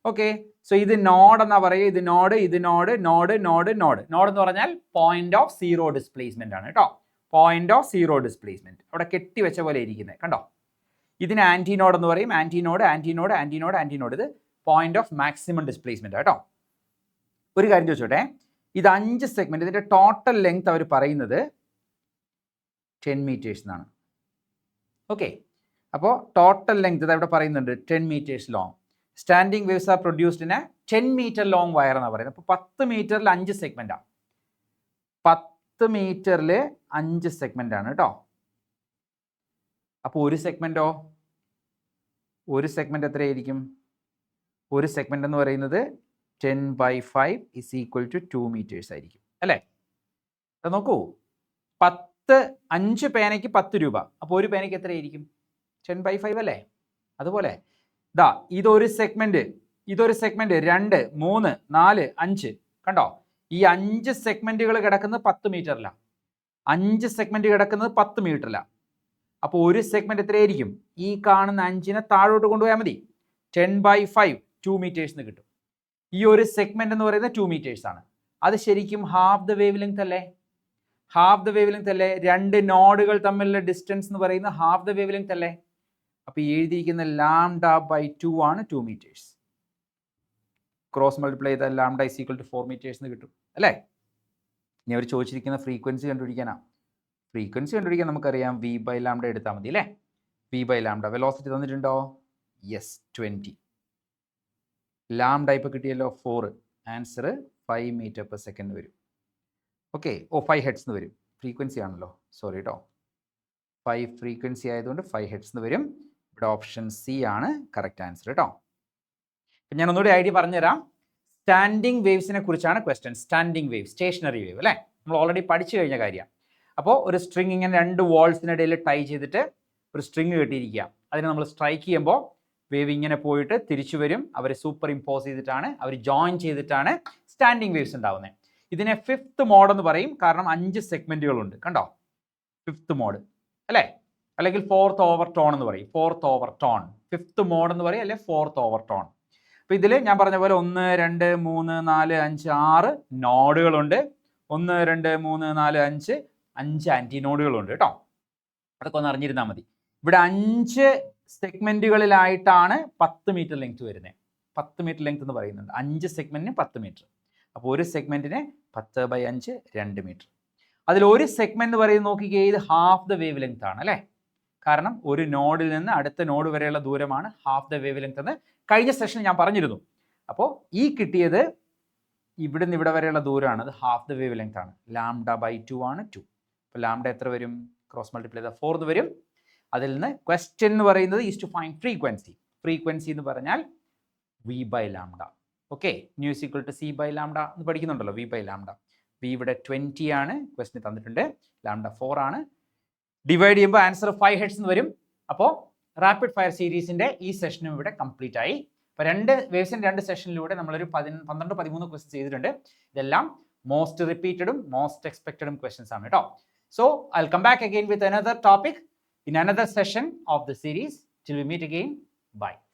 ഓക്കെ, സോ ഇത് നോഡ് എന്നാ പറയുക. ഇത് നോഡ്, ഇത് node, node, node, node. Node എന്ന് പറഞ്ഞാൽ പോയിന്റ് ഓഫ് സീറോ ഡിസ്പ്ലേസ്മെന്റ് ആണ് കേട്ടോ. പോയിന്റ് ഓഫ് സീറോ ഡിസ്പ്ലേസ്മെന്റ് അവിടെ കെട്ടിവെച്ച പോലെ ഇരിക്കുന്നത് കണ്ടോ. ഇതിന് ആന്റി നോഡ് എന്ന് പറയും. Antinode, antinode, antinode, antinode. ഇത് പോയിന്റ് ഓഫ് മാക്സിമം ഡിസ്പ്ലേസ്മെന്റ് കേട്ടോ. ഒരു കാര്യം ചോദിച്ചോട്ടെ, ഇത് 5 സെഗ്മെന്റ്, ഇതിന്റെ ടോട്ടൽ ലെങ്ത് അവർ പറയുന്നത് 10 meters എന്നാണ്. ഓക്കെ, അപ്പോൾ ടോട്ടൽ ലെങ്ത് ഇത് അവിടെ പറയുന്നുണ്ട് 10 meters long. Standing waves are produced in A 10 meter long wire എന്നാണ് പറയുന്നത്. അപ്പോൾ 10 മീറ്ററിൽ 5 സെഗ്മെന്റാണ്. 10 മീറ്ററിൽ 5 സെഗ്മെന്റ് ആണ് കേട്ടോ. അപ്പോൾ ഒരു സെഗ്മെന്റോ, ഒരു സെഗ്മെന്റ് എത്രയായിരിക്കും? ഒരു സെഗ്മെന്റ് എന്ന് പറയുന്നത് 10/5 is equal to 2 meters ആയിരിക്കും അല്ലേ. അത് നോക്കൂ, 5 പേനയ്ക്ക് 10 രൂപ. അപ്പോൾ ഒരു പേനയ്ക്ക് എത്രയായിരിക്കും? 10/5 അല്ലേ. അതുപോലെ ഇതൊരു സെഗ്മെന്റ്, 2, 3, 4, 5 കണ്ടോ. ഈ 5 സെഗ്മെന്റുകൾ കിടക്കുന്നത് 10 മീറ്ററിലാണ്. 5 സെഗ്മെന്റ് കിടക്കുന്നത് 10 മീറ്ററിലാണ്. അപ്പോൾ ഒരു സെഗ്മെന്റ് എത്രയായിരിക്കും? ഈ കാണുന്ന 5നെ താഴോട്ട് കൊണ്ടുപോയാൽ മതി. 10/5 2 meters എന്ന് കിട്ടും. ഈ ഒരു സെഗ്മെന്റ് എന്ന് പറയുന്നത് 2 meters ആണ്. അത് ശരിക്കും ഹാഫ് ദ വേവ് ലെങ്ത് അല്ലേ? ഹാഫ് ദ വേവ് ലെങ്ത് അല്ലേ? 2 നോഡുകൾ തമ്മിലുള്ള ഡിസ്റ്റൻസ് എന്ന് പറയുന്നത് ഹാഫ് ദ വേവ് ലെങ്ത് അല്ലേ? അപ്പോൾ ഈ എഴുതിയിരിക്കുന്ന λ/2 ആണ് 2 meters. ക്രോസ് മൾട്ടിപ്ലൈ ചെയ്താൽ λ is equal to 4 meters എന്ന് കിട്ടും അല്ലേ. ഇനി അവർ ചോദിച്ചിരിക്കുന്ന ഫ്രീക്വൻസി കണ്ടുപിടിക്കാനാണ്. ഫ്രീക്വൻസി കണ്ടുപിടിക്കാൻ നമുക്കറിയാം v/λ എടുത്താൽ മതി അല്ലേ. v/λ velocity തന്നിട്ടുണ്ടോ? യെസ്, 20. λ ഇപ്പോൾ കിട്ടിയല്ലോ 4. ആൻസർ 5 meter/second വരും. ഓക്കെ, 5 heads എന്ന് വരും. ഫ്രീക്വൻസി ആണല്ലോ, സോറി കേട്ടോ. 5 ഫ്രീക്വൻസി ആയതുകൊണ്ട് 5 heads എന്ന് വരും. ഇവിടെ ഓപ്ഷൻ സി ആണ് കറക്റ്റ് ആൻസർ കേട്ടോ. അപ്പം ഞാൻ ഒന്നുകൂടി ഐഡിയ പറഞ്ഞുതരാം. സ്റ്റാൻഡിംഗ് വേവ്സിനെ കുറിച്ചാണ് question. Standing wave, stationary wave അല്ലേ, നമ്മൾ ഓൾറെഡി പഠിച്ചു കഴിഞ്ഞ കാര്യമാണ്. അപ്പോൾ ഒരു സ്ട്രിങ് ഇങ്ങനെ 2 വാൾസിനിടയിൽ ടൈ ചെയ്തിട്ട് ഒരു സ്ട്രിങ് കെട്ടിയിരിക്കുക. അതിനെ നമ്മൾ സ്ട്രൈക്ക് ചെയ്യുമ്പോൾ വേവ് ഇങ്ങനെ പോയിട്ട് തിരിച്ചു വരും. അവർ സൂപ്പർ ഇമ്പോസ് ചെയ്തിട്ടാണ്, അവർ ജോയിൻ ചെയ്തിട്ടാണ് സ്റ്റാൻഡിംഗ് വേവ്സ് ഉണ്ടാവുന്നത്. ഇതിനെ 5th മോഡ് എന്ന് പറയും, കാരണം 5 സെഗ്മെന്റുകളുണ്ട് കണ്ടോ. 5th മോഡ് അല്ലേ, അല്ലെങ്കിൽ 4th ഓവർടോൺ എന്ന് പറയും. 4th ഓവർടോൺ, 5th മോഡ് എന്ന് പറയും, അല്ലെങ്കിൽ 4th ഓവർടോൺ. അപ്പോൾ ഇതിൽ ഞാൻ പറഞ്ഞ പോലെ 1, 2, 3, 4, 5, 6 നോഡുകളുണ്ട്. 1, 2, 3, 4, 5 ആന്റി നോഡുകളുണ്ട് കേട്ടോ. അതൊക്കെ ഒന്ന് അറിഞ്ഞിരുന്നാൽ മതി. ഇവിടെ 5 സെഗ്മെന്റുകളിലായിട്ടാണ് 10 മീറ്റർ ലെങ്ത് വരുന്നത്. 10 മീറ്റർ ലെങ്ത് എന്ന് പറയുന്നുണ്ട്. 5 സെഗ്മെന്റിന് 10 മീറ്റർ. അപ്പോൾ ഒരു സെഗ്മെന്റിന് 10/5 2 മീറ്റർ. അതിൽ ഒരു സെഗ്മെന്റ് എന്ന് പറയുന്നത് നോക്കിക്കേ, ഇത് ഹാഫ് ദ വേവ് ലെങ്ത് ആണ് അല്ലേ. കാരണം ഒരു നോഡിൽ നിന്ന് അടുത്ത നോഡ് വരെയുള്ള ദൂരമാണ് ഹാഫ് ദ വേവ് ലെങ്ത് എന്ന് കഴിഞ്ഞ സെഷനിൽ ഞാൻ പറഞ്ഞിരുന്നു. അപ്പോൾ ഈ കിട്ടിയത് ഇവിടെ നിന്ന് ഇവിടെ വരെയുള്ള ദൂരമാണ്, അത് ഹാഫ് ദ വേവ് ലെങ്ത് ആണ്. λ/2 ആണ് 2. അപ്പോൾ λ എത്ര വരും? ക്രോസ് മൾട്ടിപ്ലൈ ചെയ്താൽ 4 വരും. അതിൽ നിന്ന് ക്വസ്റ്റ്യൻ എന്ന് പറയുന്നത് is to find frequency. Frequency എന്ന് പറഞ്ഞാൽ v/λ. Okay, nu is equal to c/λ എന്ന് പഠിക്കുന്നുണ്ടല്ലോ. v/λ, v ഇവിടെ 20 ആണ്, ക്വസ്റ്റ്യൻ തന്നിട്ടുണ്ട്. λ 4 ആണ്. ഡിവൈഡ് ചെയ്യുമ്പോൾ ആൻസർ 5 heads എന്ന് വരും. അപ്പോൾ റാപ്പിഡ് ഫയർ സീരീസിൻ്റെ ഈ സെഷനും ഇവിടെ കംപ്ലീറ്റ് ആയി. അപ്പോൾ വേവ്സിൻ്റെ 2 സെഷനിലൂടെ നമ്മളൊരു 12-13 ക്വസ്റ്റ്യൻ ചെയ്തിട്ടുണ്ട്. ഇതെല്ലാം മോസ്റ്റ് റിപ്പീറ്റഡും മോസ്റ്റ് എക്സ്പെക്റ്റഡും ക്വസ്റ്റ്യൻസ് ആണ് കേട്ടോ. So I will come back again with another topic in another session of the series. Till we meet again, bye.